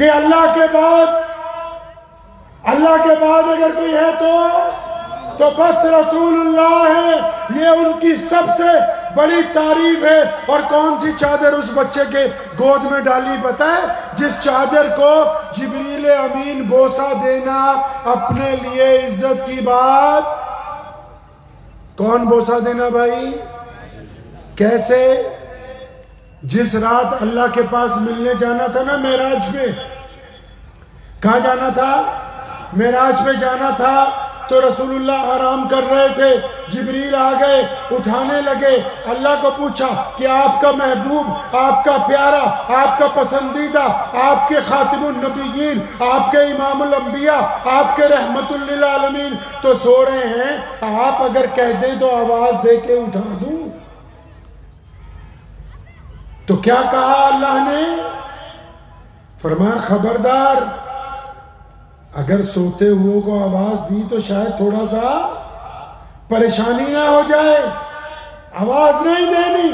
کہ اللہ کے بعد اگر کوئی ہے تو بس رسول اللہ ہے. یہ ان کی سب سے بڑی تعریف ہے. اور کون سی چادر اس بچے کے گود میں ڈالی پتہ ہے؟ جس چادر کو جبریل امین بوسہ دینا اپنے لیے عزت کی بات. کون بوسہ دینا بھائی؟ کیسے؟ جس رات اللہ کے پاس ملنے جانا تھا نا معراج پہ. کہاں جانا تھا؟ معراج پہ جانا تھا. تو رسول اللہ آرام کر رہے تھے. جبریل آ گئے, اٹھانے لگے. اللہ کو پوچھا کہ آپ کا محبوب, آپ کا پیارا, آپ کا پسندیدہ, آپ کے خاتم النبیین, آپ کے امام الانبیاء, آپ کے رحمت للعالمین تو سو رہے ہیں. آپ اگر کہہ دیں تو آواز دے کے اٹھا دوں. تو کیا کہا اللہ نے؟ فرمایا خبردار, اگر سوتے ہوئے کو آواز دی تو شاید تھوڑا سا پریشانی نہ ہو جائے, آواز نہیں دینی.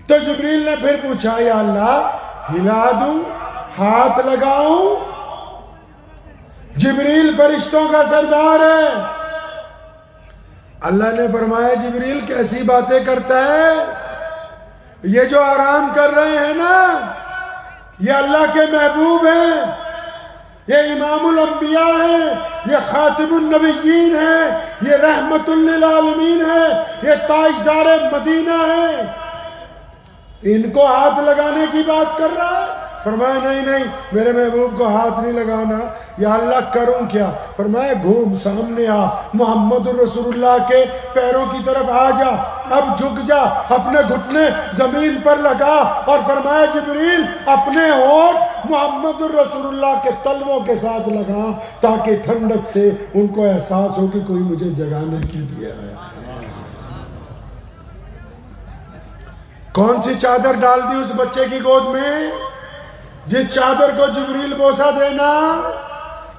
تو جبریل نے پھر پوچھا یا اللہ ہلا دوں, ہاتھ لگاؤں؟ جبریل فرشتوں کا سردار ہے. اللہ نے فرمایا جبریل کیسی باتیں کرتا ہے؟ یہ جو آرام کر رہے ہیں نا یہ اللہ کے محبوب ہیں, یہ امام الانبیاء ہے, یہ خاتم النبیین ہے, یہ رحمت للعالمین ہے, یہ تاجدار مدینہ ہے. ان کو ہاتھ لگانے کی بات کر رہا ہے. فرمایا نہیں میرے محبوب کو ہاتھ نہیں لگانا. یا اللہ کروں کیا؟ فرمایا گھوم سامنے آ, محمد الرسول اللہ کے پیروں کی طرف آ جا, اب جھک جا, اپنے گھٹنے زمین پر لگا. اور فرمایا جبریل اپنے ہونٹ محمد الرسول اللہ کے تلووں کے ساتھ لگا تاکہ ٹھنڈک سے ان کو احساس ہو کہ کوئی مجھے جگانے کے لیے آیا. کون سی چادر ڈال دی اس بچے کی گود میں؟ جس چادر کو جبریل بوسہ دینا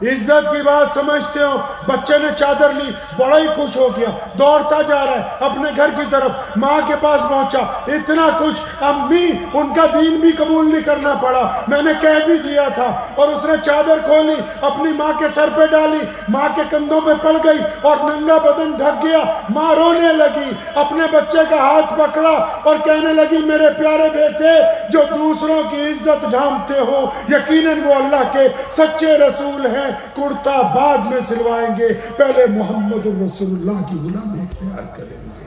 عزت کی بات سمجھتے ہو. بچے نے چادر لی, بڑا ہی خوش ہو گیا, دوڑتا جا رہا ہے اپنے گھر کی طرف. ماں کے پاس پہنچا, اتنا خوش, امی ان کا دین بھی قبول نہیں کرنا پڑا, میں نے کہہ بھی دیا تھا. اور اس نے چادر کھولی, اپنی ماں کے سر پہ ڈالی, ماں کے کندھوں پہ پڑ گئی اور ننگا بدن ڈھک گیا. ماں رونے لگی, اپنے بچے کا ہاتھ پکڑا اور کہنے لگی میرے پیارے بیٹے جو دوسروں کی عزت ڈھانپتے ہو یقیناً وہ اللہ کے سچے رسول ہیں. کرتا بعد میں سلوائیں گے, پہلے محمد رسول اللہ کی غلامی اختیار کریں گے.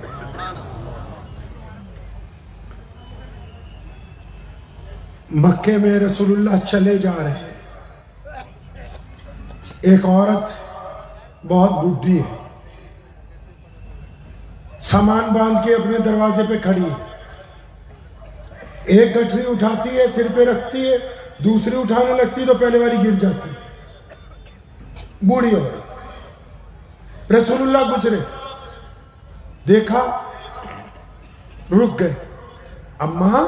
مکے میں رسول اللہ چلے جا رہے ہیں. ایک عورت بہت بڈھی ہے, سامان باندھ کے اپنے دروازے پہ کھڑی ہے. ایک گٹھری اٹھاتی ہے, سر پہ رکھتی ہے, دوسری اٹھانے لگتی تو پہلے والی گر جاتی. بوڑھی عورت. رسول اللہ گزرے, دیکھا, رک گئے. اماں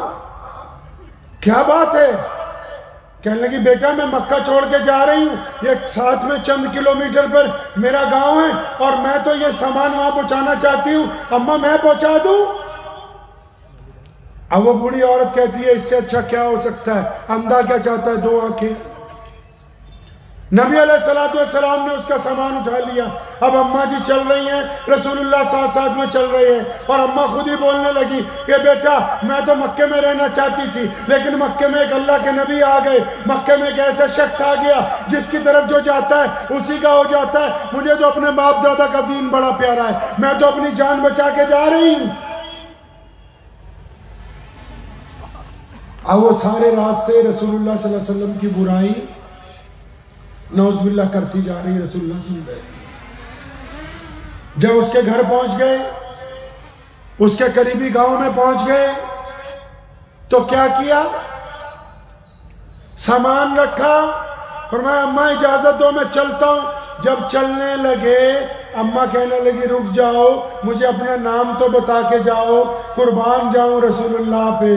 کیا بات ہے؟ کہنے لگی بیٹا میں مکہ چھوڑ کے جا رہی ہوں, یہ ساتھ میں چند کلومیٹر پر میرا گاؤں ہے اور میں تو یہ سامان وہاں پہنچانا چاہتی ہوں, اماں میں پہنچا دوں؟ اب وہ بوڑھی عورت کہتی ہے اس سے اچھا کیا ہو سکتا ہے, اندھا کیا چاہتا ہے, 2 آنکھیں. نبی علیہ السلام نے اس کا سامان اٹھا لیا. اب اماں جی چل رہی ہیں, رسول اللہ ساتھ میں چل رہے ہیں. اور اماں خود ہی بولنے لگی کہ بیٹا میں تو مکے میں رہنا چاہتی تھی لیکن مکے میں ایک اللہ کے نبی آ گئے, مکے میں ایک ایسا شخص آ گیا جس کی طرف جو جاتا ہے اسی کا ہو جاتا ہے. مجھے تو اپنے باپ دادا کا دین بڑا پیارا ہے, میں تو اپنی جان بچا کے جا رہی ہوں. اب وہ سارے راستے رسول اللہ صلی اللہ علیہ وسلم کی برائی نعوذ باللہ کرتی جا رہی. رسول اللہ سن گئے. جب اس کے گھر پہنچ گئے, اس کے قریبی گاؤں میں پہنچ گئے تو کیا کیا؟ سامان رکھا, فرمایا اماں اجازت دو میں چلتا ہوں. جب چلنے لگے اماں کہنے لگی رک جاؤ, مجھے اپنا نام تو بتا کے جاؤ, قربان جاؤں رسول اللہ پہ.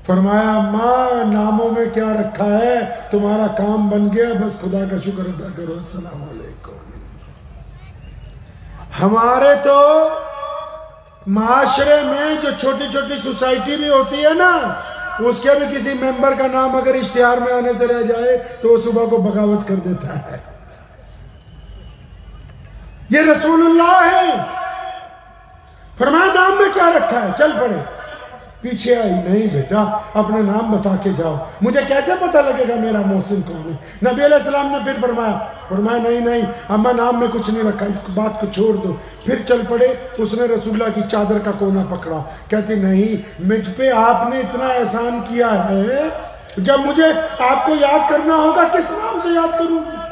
فرمایا اماں ناموں میں کیا رکھا ہے, تمہارا کام بن گیا, بس خدا کا شکر ادا کرو, السلام علیکم. ہمارے تو معاشرے میں جو چھوٹی چھوٹی سوسائٹی بھی ہوتی ہے نا, اس کے بھی کسی ممبر کا نام اگر اشتہار میں آنے سے رہ جائے تو وہ صبح کو بغاوت کر دیتا ہے. یہ رسول اللہ ہے. فرمایا نام میں کیا رکھا ہے؟ چل پڑے. پیچھے آئی, نہیں بیٹا اپنا نام بتا کے جاؤ, مجھے کیسے پتہ لگے گا میرا محسن کون ہے؟ نبی علیہ السلام نے پھر فرمایا نہیں اما نام میں کچھ نہیں رکھا, اس بات کو چھوڑ دو. پھر چل پڑے. اس نے رسول اللہ کی چادر کا کونا پکڑا. کہتی نہیں, مجھ پہ آپ نے اتنا احسان کیا ہے, جب مجھے آپ کو یاد کرنا ہوگا کس نام سے یاد کروں گی؟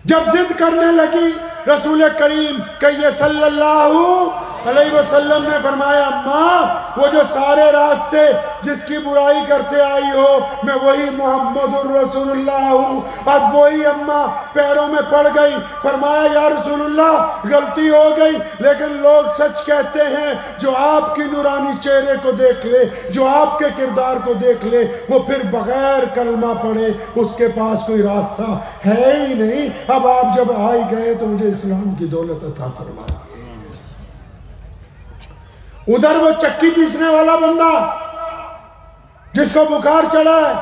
جب ضد کرنے لگی رسول کریم کہ صلی اللہ علیہ وسلم نے فرمایا اماں وہ جو سارے راستے جس کی برائی کرتے آئی ہو میں وہی محمد الرسول اللہ ہوں. اب وہی اماں پیروں میں پڑ گئی. فرمایا یا رسول اللہ غلطی ہو گئی, لیکن لوگ سچ کہتے ہیں جو آپ کی نورانی چہرے کو دیکھ لے, جو آپ کے کردار کو دیکھ لے, وہ پھر بغیر کلمہ پڑھے اس کے پاس کوئی راستہ ہے ہی نہیں. اب آپ جب آئی گئے تو مجھے اسلام کی دولت عطا فرمایا. ادھر وہ چکی پیسنے والا بندہ جس کو بخار چڑھا ہے,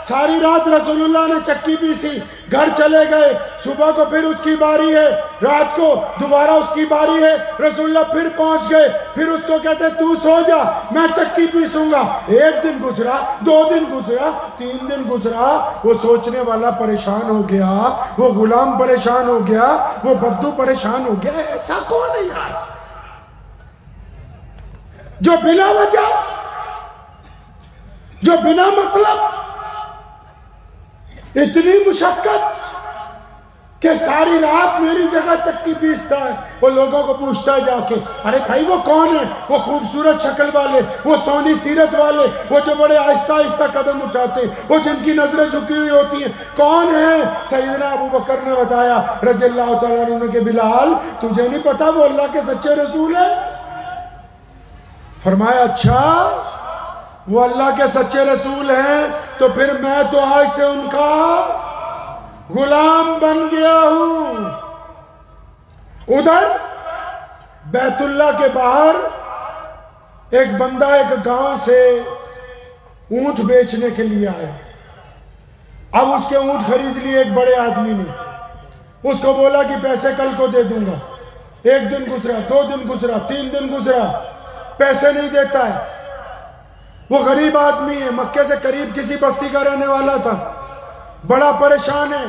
ساری رات رسول اللہ نے چکی پیسی, گھر چلے گئے. صبح کو پھر اس کی باری ہے, رات کو دوبارہ اس کی باری ہے. رسول اللہ پھر پہنچ گئے. پھر اس کو کہتے تو سو جا, میں چکی پیسوں گا. 1 دن گزرا, 2 دن گزرا, 3 دن گزرا. وہ سوچنے والا پریشان ہو گیا, وہ غلام پریشان ہو گیا, وہ بدو پریشان ہو گیا. ایسا کون ہے یار جو بلا وجہ, جو بنا مطلب اتنی مشقت کہ ساری رات میری جگہ چکی پیستا ہے. وہ لوگوں کو پوچھتا ہے جا کے, ارے بھائی وہ کون ہے؟ وہ خوبصورت شکل والے, وہ سونی سیرت والے, وہ جو بڑے آہستہ آہستہ قدم اٹھاتے ہیں, وہ جن کی نظریں جھکی ہوئی ہوتی ہیں, کون ہے؟ سیدنا ابو بکر نے بتایا رضی اللہ تعالیٰ عنہ کہ بلال تجھے نہیں پتا وہ اللہ کے سچے رسول ہے؟ فرمایا اچھا وہ اللہ کے سچے رسول ہیں تو پھر میں تو آج سے ان کا غلام بن گیا ہوں. ادھر بیت اللہ کے باہر ایک بندہ ایک گاؤں سے اونٹ بیچنے کے لیے آیا. اب اس کے اونٹ خرید لیے ایک بڑے آدمی نے. اس کو بولا کہ پیسے کل کو دے دوں گا. 1 دن گزرا, 2 دن گزرا, 3 دن گزرا, پیسے نہیں دیتا ہے. وہ غریب آدمی ہے, مکے سے قریب کسی بستی کا رہنے والا تھا, بڑا پریشان ہے.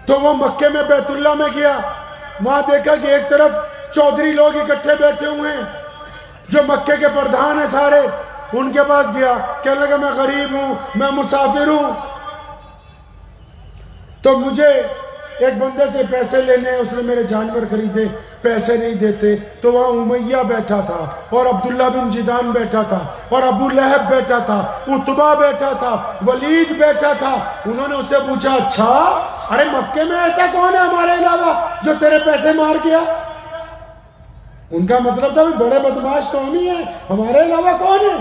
تو وہ مکے میں بیت اللہ میں گیا. وہاں دیکھا کہ ایک طرف چودھری لوگ اکٹھے بیٹھے ہوئے ہیں جو مکے کے پردھان ہیں سارے. ان کے پاس گیا, کہنے لگا میں غریب ہوں, میں مسافر ہوں, تو مجھے ایک بندے سے پیسے لینے ہیں, اس نے میرے جانور خریدے, پیسے نہیں دیتے. تو وہاں امیہ بیٹھا تھا, اور عبداللہ بن جدان بیٹھا تھا, اور ابو لہب بیٹھا تھا, عتبہ بیٹھا تھا, ولید بیٹھا تھا. انہوں نے اس سے پوچھا اچھا ارے مکے میں ایسا کون ہے ہمارے علاوہ جو تیرے پیسے مار گیا؟ ان کا مطلب تھا بڑے بدماش تو ہم ہی ہیں, ہمارے علاوہ کون ہے؟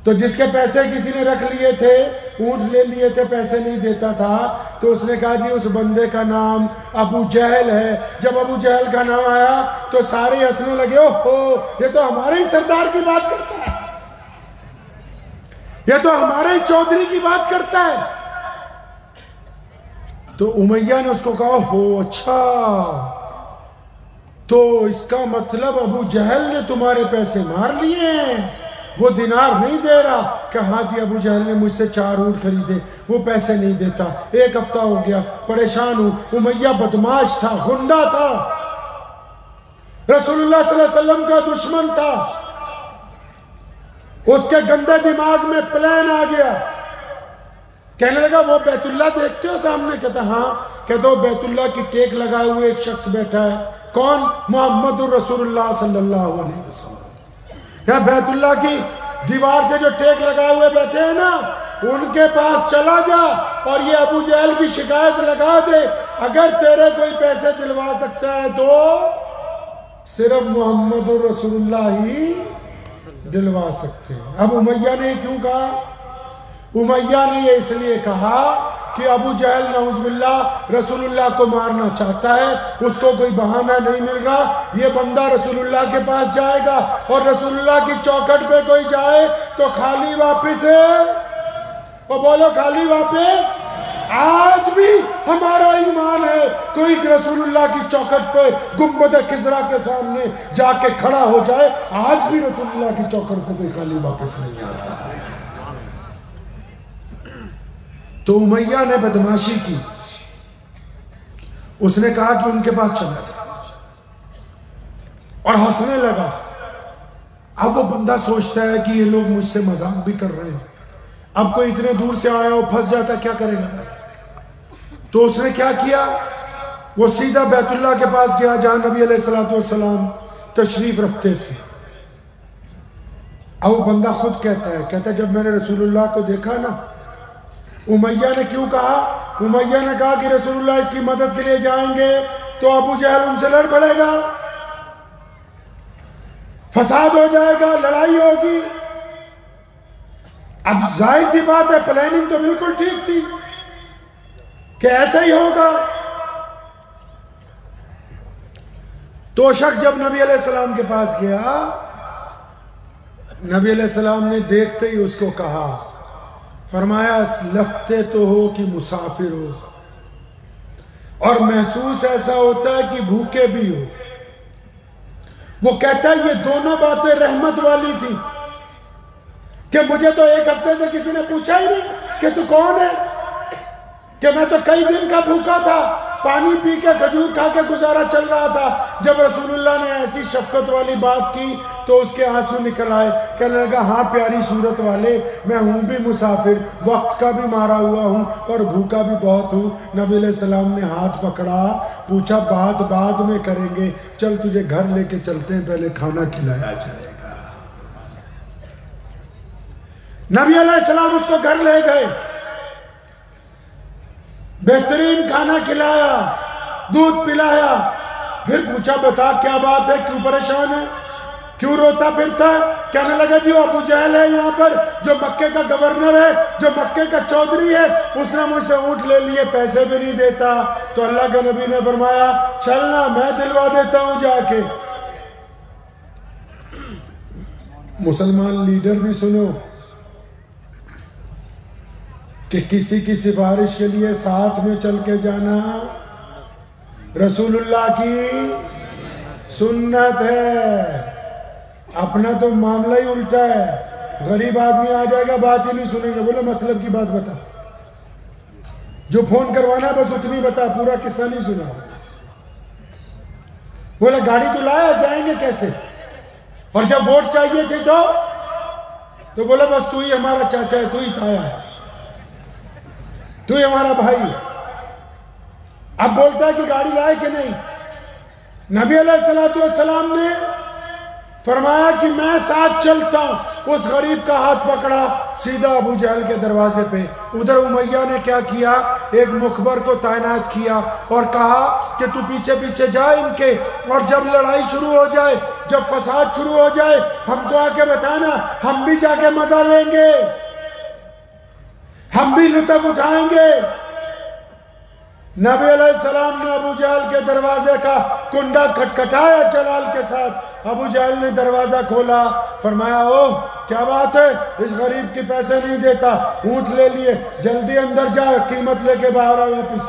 تو جس کے پیسے کسی نے رکھ لیے تھے, اونٹ لے لیے تھے, پیسے نہیں دیتا تھا, تو اس نے کہا جی اس بندے کا نام ابو جہل ہے. جب ابو جہل کا نام آیا تو سارے ہنسنے لگے, اوہ یہ تو ہمارے ہی سردار کی بات کرتا ہے, یہ تو ہمارے ہی چودھری کی بات کرتا ہے. تو امیہ نے اس کو کہا اوہ اچھا تو اس کا مطلب ابو جہل نے تمہارے پیسے مار لیے ہیں, وہ دینار نہیں دے رہا. کہ ہاں جی ابو جہل نے مجھ سے 4 اونٹ خریدے, وہ پیسے نہیں دیتا. 1 ہفتہ ہو گیا, پریشان ہوں. امیہ بدماش تھا, غنڈہ تھا, رسول اللہ صلی اللہ علیہ وسلم کا دشمن تھا. اس کے گندے دماغ میں پلان آ گیا. کہنے لگا وہ بیت اللہ دیکھتے ہو سامنے؟ کہتا ہاں. کہتا وہ بیت اللہ کی ٹیک لگائے ہوئے ایک شخص بیٹھا ہے. کون؟ محمد الرسول اللہ صلی اللہ علیہ وسلم. کہ بیت اللہ کی دیوار سے جو ٹیک لگائے ہوئے بیٹھے ہیں نا, ان کے پاس چلا جا اور یہ ابو جہل کی شکایت لگا دے. اگر تیرے کوئی پیسے دلوا سکتا ہے تو صرف محمد الرسول اللہ ہی دلوا سکتے ہیں. اب امیہ نے کیوں کہا؟ امیہ نے یہ اس لیے کہا کہ ابو جہل نعوذ باللہ رسول اللہ کو مارنا چاہتا ہے، اس کو کوئی بہانہ نہیں مل رہا، یہ بندہ رسول اللہ کے پاس جائے گا اور رسول اللہ کی چوکھٹ پہ کوئی جائے تو خالی واپس ہے، اور بولو خالی واپس۔ آج بھی ہمارا ایمان ہے، کوئی رسول اللہ کی چوکھٹ پہ گنبد خضرا کے سامنے جا کے کھڑا ہو جائے، آج بھی رسول اللہ کی چوکھٹ سے کوئی خالی واپس نہیں آتا ہے۔ تو امیہ نے بدماشی کی، اس نے کہا کہ ان کے پاس چلا جائے اور ہنسنے لگا۔ اب وہ بندہ سوچتا ہے کہ یہ لوگ مجھ سے مذاق بھی کر رہے ہیں، اب کوئی اتنے دور سے آیا اور پھنس جاتا کیا کرے گا بھائی؟ تو اس نے کیا کیا، وہ سیدھا بیت اللہ کے پاس گیا جہاں نبی علیہ السلام تشریف رکھتے تھے۔ اب وہ بندہ خود کہتا ہے جب میں نے رسول اللہ کو دیکھا نا، امیہ نے کیوں کہا؟ امیہ نے کہا کہ رسول اللہ اس کی مدد کے لیے جائیں گے تو ابو جہل ان سے لڑ پڑے گا، فساد ہو جائے گا، لڑائی ہوگی۔ اب ظاہر سی بات ہے، پلاننگ تو بالکل ٹھیک تھی کہ ایسا ہی ہوگا۔ تو شخص جب نبی علیہ السلام کے پاس گیا، نبی علیہ السلام نے دیکھتے ہی اس کو کہا، فرمایا لگتے تو ہو کہ مسافر ہو، اور محسوس ایسا ہوتا ہے کہ بھوکے بھی ہو۔ وہ کہتا ہے یہ دونوں باتیں رحمت والی تھی کہ مجھے تو ایک ہفتے سے کسی نے پوچھا ہی نہیں کہ تو کون ہے، کہ میں تو کئی دن کا بھوکا تھا، پانی پی کے کھجور کھا کے گزارا چل رہا تھا۔ جب رسول اللہ نے ایسی شفقت والی بات کی تو اس کے آنسو نکل آئے، کہنے لگا ہاں پیاری صورت والے، میں ہوں بھی مسافر، وقت کا بھی مارا ہوا ہوں اور بھوکا بھی بہت ہوں۔ نبی علیہ السلام نے ہاتھ پکڑا، پوچھا بات بعد میں کریں گے، چل تجھے گھر لے کے چلتے ہیں، پہلے کھانا کھلایا جائے گا۔ نبی علیہ السلام اس کو گھر لے گئے، بہترین کھانا کھلایا، دودھ پلایا، پھر پوچھا بتا کیا بات ہے، کیوں پریشان ہے، کیوں روتا پھرتا ہے؟ کہنے لگا جی وہ ابو جہل ہے یہاں پر، جو مکے کا گورنر ہے، جو مکے کا چودھری ہے، اس نے مجھ سے اونٹ لے لیے، پیسے بھی نہیں دیتا۔ تو اللہ کے نبی نے فرمایا چلنا میں دلوا دیتا ہوں جا کے۔ مسلمان لیڈر بھی سنو کہ کسی کی سفارش کے لیے ساتھ میں چل کے جانا رسول اللہ کی سنت ہے۔ اپنا تو معاملہ ہی الٹا ہے، غریب آدمی آ جائے گا بات ہی نہیں سنیں گے، بولے مطلب کی بات بتا، جو فون کروانا بس اتنی بتا، پورا قصہ نہیں سنا۔ بولے گاڑی تو لایا، جائیں گے کیسے؟ اور جب ووٹ چاہیے تھے تو بولے بس تو ہی ہمارا چاچا ہے، تو ہی تایا ہے، تو ہی ہمارا بھائی ہے۔ اب بولتا ہے کہ گاڑی لائے کہ نہیں؟ نبی علیہ السلام نے فرمایا کہ میں ساتھ چلتا ہوں۔ اس غریب کا ہاتھ پکڑا، سیدھا ابو جہل کے دروازے پہ۔ ادھر امیہ نے کیا کیا، ایک مخبر کو تعینات کیا اور کہا کہ تو پیچھے پیچھے جا ان کے، اور جب لڑائی شروع ہو جائے، جب فساد شروع ہو جائے، ہم کو آ کے بتانا، ہم بھی جا کے مزہ لیں گے، ہم بھی لطف اٹھائیں گے۔ نبی علیہ السلام نے ابو جہل کے دروازے کا کنڈا کھٹکھٹایا جلال کے ساتھ۔ ابو جہل نے دروازہ کھولا، فرمایا اوہ کیا بات ہے، اس غریب کے پیسے نہیں دیتا، اونٹ لے لیے، جلدی اندر جا، قیمت لے کے باہر آ واپس۔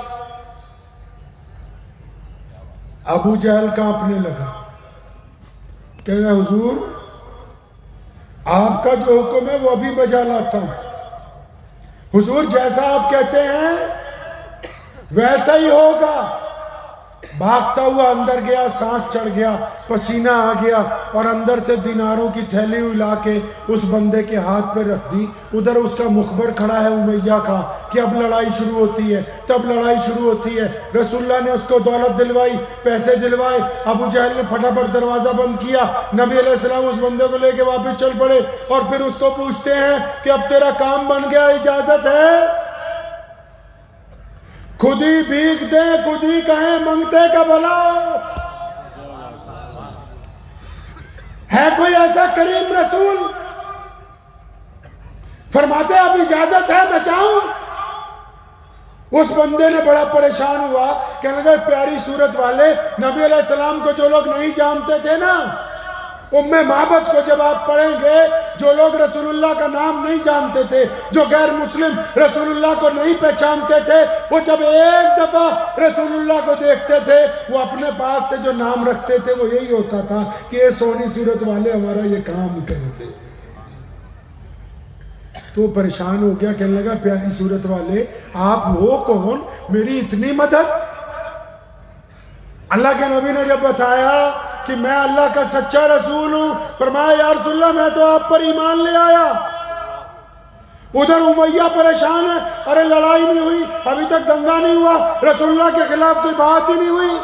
ابو جہل کانپنے لگا، کہنے حضور آپ کا جو حکم ہے وہ ابھی بجا لاتا ہوں، حضور جیسا آپ کہتے ہیں ویسا ہی ہوگا۔ بھاگتا ہوا اندر گیا، سانس چڑھ گیا، پسینہ آ گیا، اور اندر سے دیناروں کی تھیلی الا کے اس بندے کے ہاتھ پہ رکھ دی۔ ادھر اس کا مخبر کھڑا ہے امیہ کا کہ اب لڑائی شروع ہوتی ہے، تب لڑائی شروع ہوتی ہے۔ رسول اللہ نے اس کو دولت دلوائی، پیسے دلوائے۔ ابو جہل نے پھٹافٹ دروازہ بند کیا۔ نبی علیہ السلام اس بندے کو لے کے واپس چل پڑے، اور پھر اس کو پوچھتے ہیں کہ اب تیرا کام بن گیا، اجازت ہے؟ خود ہی بھیگ دے، خود ہی کہیں، منگتے کا بھلا ہے کوئی ایسا کریم رسول؟ فرماتے اب اجازت ہے میں چاہوں؟ اس بندے نے بڑا پریشان ہوا، کہنے لگا پیاری صورت والے، نبی علیہ السلام کو جو لوگ نہیں جانتے تھے نا، معبد کو جب آپ پڑھیں گے، جو لوگ رسول اللہ کا نام نہیں جانتے تھے، جو غیر مسلم رسول اللہ کو نہیں پہچانتے تھے، وہ جب ایک دفعہ رسول اللہ کو دیکھتے تھے، وہ اپنے پاس سے جو نام رکھتے تھے وہ یہی ہوتا تھا کہ یہ سونی صورت والے ہمارا یہ کام کرتے۔ تو وہ پریشان ہو گیا، کہنے لگا پیاری صورت والے آپ وہ کون، میری اتنی مدد؟ اللہ کے نبی نے جب بتایا کہ میں اللہ کا سچا رسول ہوں، فرمایا یا رسول اللہ میں تو آپ پر ایمان لے آیا۔ ادھر امیہ پریشان ہے، ارے لڑائی نہیں ہوئی، ابھی تک دنگا نہیں ہوا، رسول اللہ کے خلاف کوئی بات ہی نہیں ہوئی۔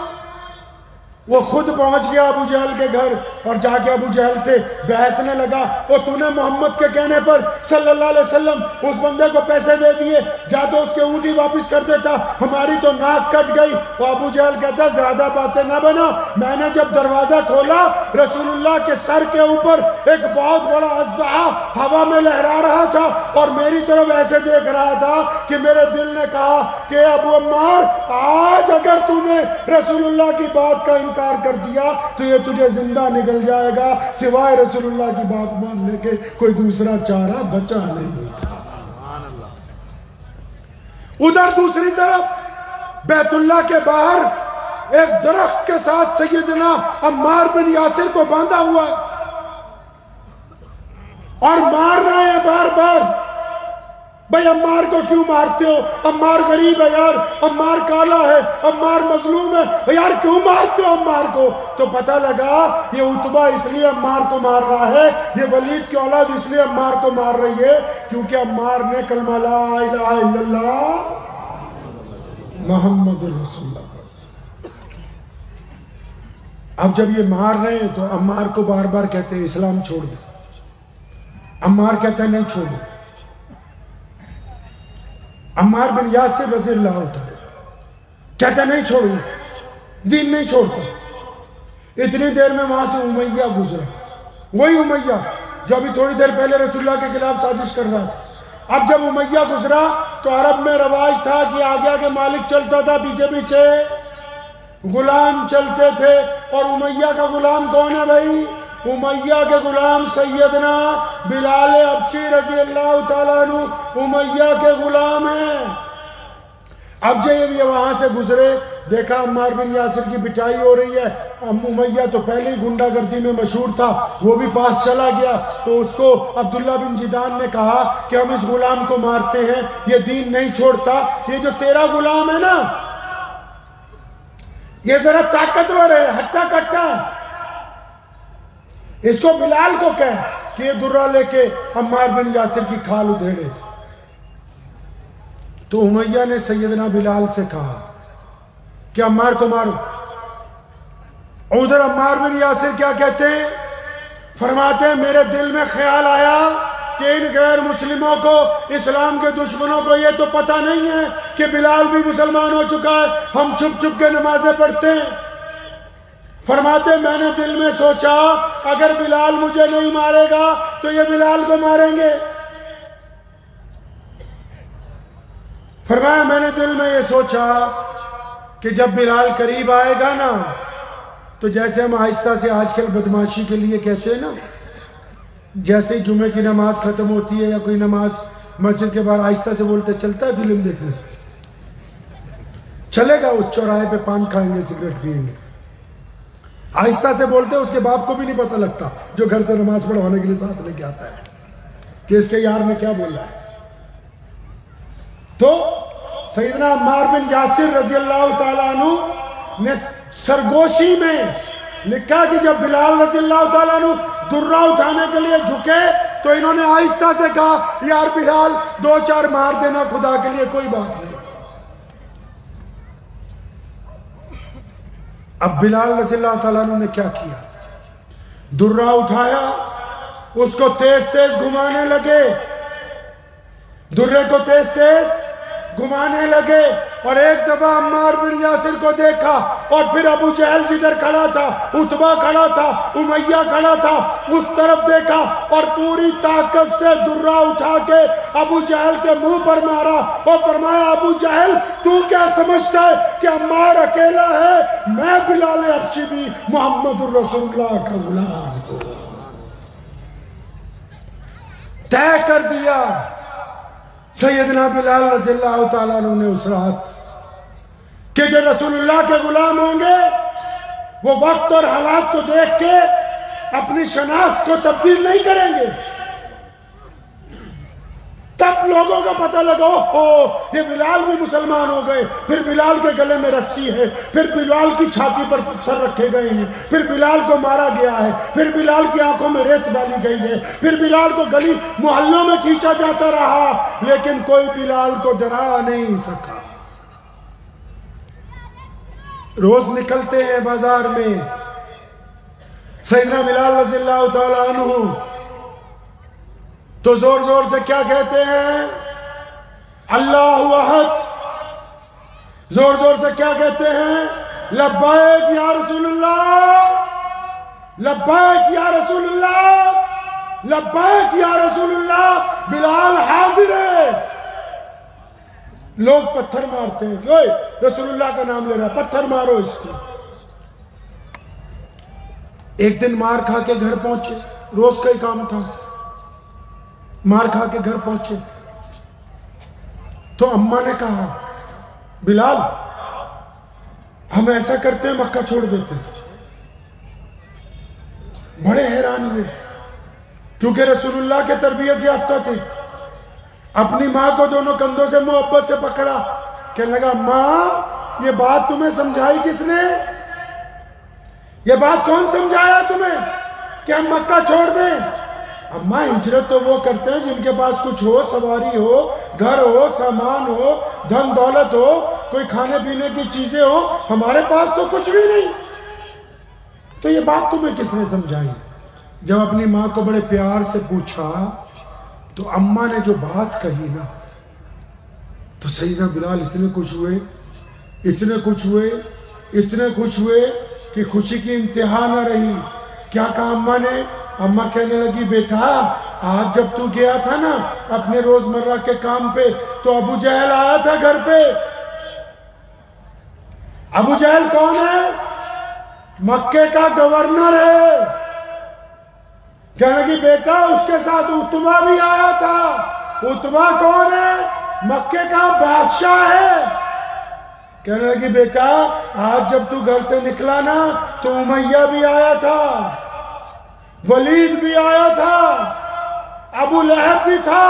وہ خود پہنچ گیا ابو جہل کے گھر اور جا کے ابو جہل سے بحثنے لگا، اور تو نے محمد کے کہنے پر صلی اللہ علیہ وسلم اس بندے کو پیسے دے دیے، جا تو اس کے اونٹی واپس کر دیتا، ہماری تو ناک کٹ گئی۔ وہ ابو جہل کہتا زیادہ باتیں نہ بنا، میں نے جب دروازہ کھولا رسول اللہ کے سر کے اوپر ایک بہت بڑا اژدہا ہوا میں لہرا رہا تھا اور میری طرف ایسے دیکھ رہا تھا کہ میرے دل نے کہا کہ ابو عمار آج اگر تو نے رسول اللہ کی بات کا انکار کر دیا تو یہ تجھے زندہ نکل جائے گا، سوائے رسول اللہ کی بات ماننے کے کوئی دوسرا چارہ بچا نہیں تھا۔ ادھر دوسری طرف بیت اللہ کے باہر ایک درخت کے ساتھ سیدنا عمار بن یاسر کو باندھا ہوا اور مار رہے ہیں بار بار۔ بھئی عمار کو کیوں مارتے ہو؟ عمار غریب ہے یار، عمار کالا ہے، عمار مظلوم ہے، یار کیوں مارتے ہو عمار کو؟ تو پتہ لگا یہ عتبہ اس لیے عمار کو مار رہا ہے، یہ ولید کی اولاد اس لیے عمار کو مار رہی ہے کیونکہ عمار نے کلمہ لا الہ الا اللہ محمد رسول اللہ۔ اب جب یہ مار رہے ہیں تو عمار کو بار بار کہتے ہیں اسلام چھوڑ دے، عمار کہتا ہے نہیں چھوڑو۔ عمار بن یاسر رضی اللہ تعالی کہتا نہیں چھوڑوں، دین نہیں چھوڑتا۔ اتنی دیر میں وہاں سے امیہ گزرا، وہی امیہ جو ابھی تھوڑی دیر پہلے رسول اللہ کے خلاف سازش کر رہا تھا۔ اب جب امیہ گزرا تو عرب میں رواج تھا کہ آگے آگے مالک چلتا تھا، پیچھے پیچھے غلام چلتے تھے، اور امیہ کا غلام کون ہے بھائی؟ امیہ کے غلام سیدنا بلال حبشی رضی اللہ تعالیٰ عنہ امیہ کے غلام ہیں۔ اب جب یہ وہاں سے گزرے دیکھا عمار بن یاسر کی پٹائی ہو رہی ہے، امیہ تو پہلے ہی گنڈا گردی میں مشہور تھا، وہ بھی پاس چلا گیا، تو اس کو عبداللہ بن جدان نے کہا کہ ہم اس غلام کو مارتے ہیں، یہ دین نہیں چھوڑتا، یہ جو تیرا غلام ہے نا یہ ذرا طاقتور ہے، ہٹا کٹا ہے، اس کو بلال کو کہہ کہ یہ درہ لے کے عمار بن یاسر کی کھال ادھیڑے۔ تو امیہ نے سیدنا بلال سے کہا کہ عمار کو مارو۔ ادھر عمار بن یاسر کیا کہتے ہیں؟ فرماتے ہیں میرے دل میں خیال آیا کہ ان غیر مسلموں کو، اسلام کے دشمنوں کو یہ تو پتہ نہیں ہے کہ بلال بھی مسلمان ہو چکا ہے، ہم چھپ چھپ کے نمازیں پڑھتے ہیں۔ فرماتے میں نے دل میں سوچا اگر بلال مجھے نہیں مارے گا تو یہ بلال کو ماریں گے۔ فرمایا میں نے دل میں یہ سوچا کہ جب بلال قریب آئے گا نا تو جیسے ہم آہستہ سے آج کل بدماشی کے لیے کہتے ہیں نا، جیسے ہی جمعے کی نماز ختم ہوتی ہے یا کوئی نماز مسجد کے باہر آہستہ سے بولتے چلتا ہے فلم دیکھنے، چلے گا اس چوراہے پہ پان کھائیں گے سگریٹ پئیں گے، آہستہ سے بولتے ہیں، اس کے باپ کو بھی نہیں پتہ لگتا جو گھر سے نماز پڑھوانے کے لیے ساتھ لے کے آتا ہے کہ اس کے یار نے کیا بولا ہے۔ تو سیدنا عمار بن یاسر رضی اللہ تعالیٰ عنہ نے سرگوشی میں لکھا کہ جب بلال رضی اللہ تعالیٰ عنہ درہ اٹھانے کے لیے جھکے تو انہوں نے آہستہ سے کہا یار بلال دو چار مار دینا خدا کے لیے، کوئی بات نہیں۔ اب بلال رضی اللہ تعالیٰ عنہ نے کیا کیا؟ درہ اٹھایا، اس کو تیز تیز گھمانے لگے، درے کو تیز تیز گھمانے لگے، اور ایک دفعہ عمار بن یاسر کو دیکھا اور پھر ابو جہل جدھر کھڑا تھا، عتبہ کھڑا تھا، امیہ کھڑا تھا، اس طرف دیکھا اور پوری طاقت سے درہ اٹھا کے ابو جہل کے منہ پر مارا اور فرمایا ابو جہل تو کیا سمجھتا ہے کہ عمار اکیلا ہے؟ میں بلال حبشی بھی محمد الرسول اللہ کا غلام ہوں۔ طے کر دیا سیدنا بلال رضی اللہ تعالیٰ عنہ نے اس رات کہ جو رسول اللہ کے غلام ہوں گے وہ وقت اور حالات کو دیکھ کے اپنی شناخت کو تبدیل نہیں کریں گے۔ تب لوگوں کا پتہ لگا یہ بلال بھی مسلمان ہو گئے، پھر بلال کے گلے میں رسی ہے، پھر بلال کی چھاتی پر پتھر رکھے گئے ہیں، پھر بلال کو مارا گیا ہے، پھر بلال کی آنکھوں میں ریت ڈالی گئی ہے، پھر بلال کو گلی محلوں میں کھینچا جاتا رہا، لیکن کوئی بلال کو ڈرا نہیں سکا۔ روز نکلتے ہیں بازار میں، سیدنا بلال رضی اللہ تعالیٰ عنہ تو زور زور سے کیا کہتے ہیں؟ اللہ احد۔ زور زور سے کیا کہتے ہیں؟ لبیک یا رسول اللہ، لبیک یا رسول اللہ، لبیک یا رسول اللہ، بلال حاضر ہے۔ لوگ پتھر مارتے ہیں کہ اوئے رسول اللہ کا نام لے رہا ہے، پتھر مارو اس کو۔ ایک دن مار کھا کے گھر پہنچے، روز کا ہی کام تھا، مار کھا کے گھر پہنچے تو اماں نے کہا بلال ہم ایسا کرتے ہیں مکہ چھوڑ دیتے ہیں۔ بڑے حیران ہوئے کیونکہ رسول اللہ کے تربیت یافتہ تھے، اپنی ماں کو دونوں کندھوں سے محبت سے پکڑا، کہنے لگا ماں یہ بات تمہیں سمجھائی کس نے؟ یہ بات کون سمجھایا تمہیں کہ ہم مکہ چھوڑ دیں؟ اماں ہجرت تو وہ کرتے ہیں جن کے پاس کچھ ہو، سواری ہو، گھر ہو، سامان ہو، دھن دولت ہو، کوئی کھانے پینے کی چیزیں ہو، ہمارے پاس تو کچھ بھی نہیں۔ تو یہ بات تمہیں کس نے سمجھائی؟ جب اپنی ماں کو بڑے پیار سے پوچھا تو اماں نے جو بات کہی نا تو سیدنا بلال اتنے خوش ہوئے، اتنے خوش ہوئے، اتنے خوش ہوئے کہ خوشی کی انتہا نہ رہی۔ کیا کہا اماں نے؟ اماں کہنے لگی بیٹا آج جب تو گیا تھا نا اپنے روزمرہ کے کام پہ تو ابو جہل آیا تھا گھر پہ۔ ابو جہل کون ہے؟ مکے کا گورنر ہے۔ کہنے لگی بیٹا اس کے ساتھ عتبہ بھی آیا تھا۔ عتبہ کون ہے؟ مکے کا بادشاہ ہے۔ کہنے لگی بیٹا آج جب تو گھر سے نکلا نا تو امیہ بھی آیا تھا، ولید بھی آیا تھا، ابو لہب بھی تھا۔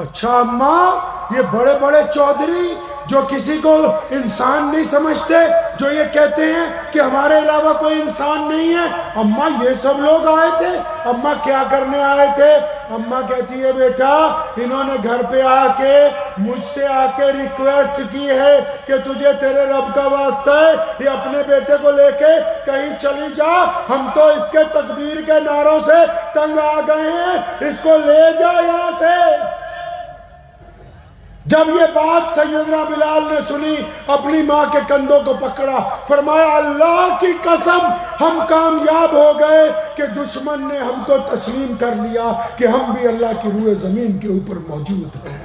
اچھا اماں یہ بڑے بڑے چودھری جو کسی کو انسان نہیں سمجھتے، جو یہ کہتے ہیں کہ ہمارے علاوہ کوئی انسان نہیں ہے، اماں یہ سب لوگ آئے تھے، اماں کیا کرنے آئے تھے؟ اماں کہتی ہے بیٹا انہوں نے گھر پہ آ کے مجھ سے آ کے ریکویسٹ کی ہے کہ تجھے تیرے رب کا واسطہ ہے یہ اپنے بیٹے کو لے کے کہیں چلی جا، ہم تو اس کے تکبیر کے نعروں سے تنگ آ گئے ہیں، اس کو لے جا یہاں سے۔ جب یہ بات سیدنا بلال نے سنی اپنی ماں کے کندھوں کو پکڑا، فرمایا اللہ کی قسم ہم کامیاب ہو گئے کہ دشمن نے ہم کو تسلیم کر لیا کہ ہم بھی اللہ کی روئے زمین کے اوپر موجود ہیں۔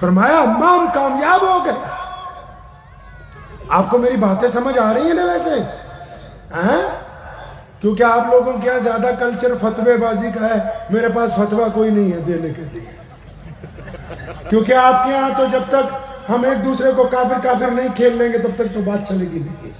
فرمایا اماں ہم کامیاب ہو گئے۔ آپ کو میری باتیں سمجھ آ رہی ہیں نا ویسے؟ کیونکہ آپ لوگوں کے یہاں زیادہ کلچر فتوے بازی کا ہے، میرے پاس فتوہ کوئی نہیں ہے دینے کے لیے، کیونکہ آپ کے یہاں تو جب تک ہم ایک دوسرے کو کافر کافر نہیں کھیل لیں گے تب تک تو بات چلے گی نہیں،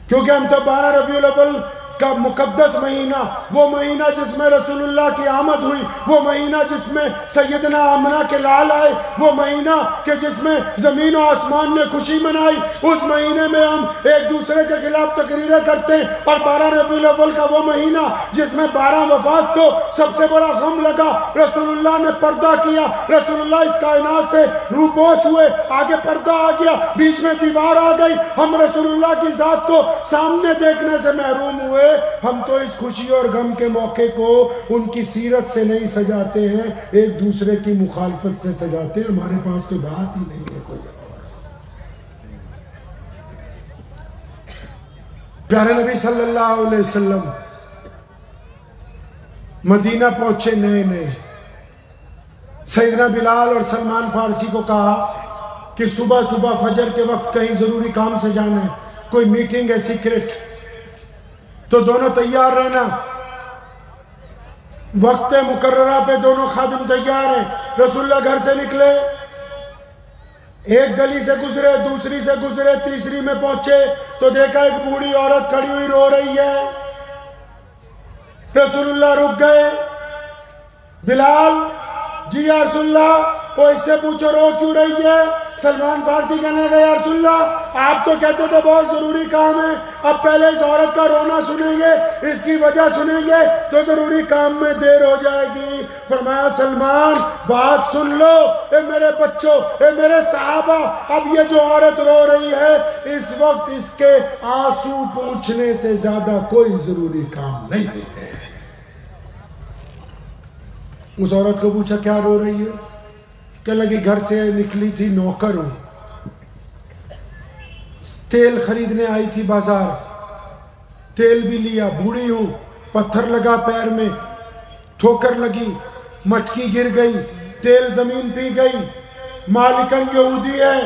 کیونکہ ہم تو 12 ربیع الاول کا مقدس مہینہ، وہ مہینہ جس میں رسول اللہ کی آمد ہوئی، وہ مہینہ جس میں سیدنا آمنہ کے لال آئے، وہ مہینہ کہ جس میں زمین و آسمان نے خوشی منائی، اس مہینے میں ہم ایک دوسرے کے خلاف تقریریں کرتے ہیں، اور 12 ربیع الاول کا وہ مہینہ جس میں 12 وفات کو سب سے بڑا غم لگا، رسول اللہ نے پردہ کیا، رسول اللہ اس کائنات سے روپوش ہوئے، آگے پردہ آ گیا، بیچ میں دیوار آ گئی، ہم رسول اللہ کی ذات کو سامنے دیکھنے سے محروم ہوئے، ہم تو اس خوشی اور غم کے موقع کو ان کی سیرت سے نہیں سجاتے ہیں، ایک دوسرے کی مخالفت سے سجاتے ہیں۔ ہمارے پاس تو بات ہی نہیں ہے کوئی۔ پیارے نبی صلی اللہ علیہ وسلم مدینہ پہنچے نئے نئے، سیدنا بلال اور سلمان فارسی کو کہا کہ صبح صبح فجر کے وقت کہیں ضروری کام سے جانا ہے، کوئی میٹنگ ہے سیکرٹ، تو دونوں تیار رہنا۔ وقت مقررہ پہ دونوں خادم تیار ہیں۔ رسول اللہ گھر سے نکلے، ایک گلی سے گزرے، دوسری سے گزرے، تیسری میں پہنچے تو دیکھا ایک بوڑھی عورت کھڑی ہوئی رو رہی ہے۔ رسول اللہ رک گئے۔ بلال، جی یا رسول اللہ، وہ اس سے پوچھو رو کیوں رہی ہے؟ سلمان فارسی کہنے گئے یا رسول اللہ آپ تو کہتے تھے بہت ضروری کام ہے، اب پہلے اس عورت کا رونا سنیں گے، اس کی وجہ سنیں گے تو ضروری کام میں دیر ہو جائے گی۔ فرمایا سلمان بات سن لو، اے میرے بچوں، اے میرے صحابہ، اب یہ جو عورت رو رہی ہے اس وقت اس کے آنسو پوچھنے سے زیادہ کوئی ضروری کام نہیں ہے۔ اس عورت کو پوچھا کیا رو رہی ہے؟ کہنے لگی گھر سے نکلی تھی، نوکر ہوں، تیل خریدنے آئی تھی بازار، تیل بھی لیا، بوڑھی ہوں، پتھر لگا پیر میں، ٹھوکر لگی، مٹکی گر گئی، تیل زمین پی گئی، مالکن یہودی ہے،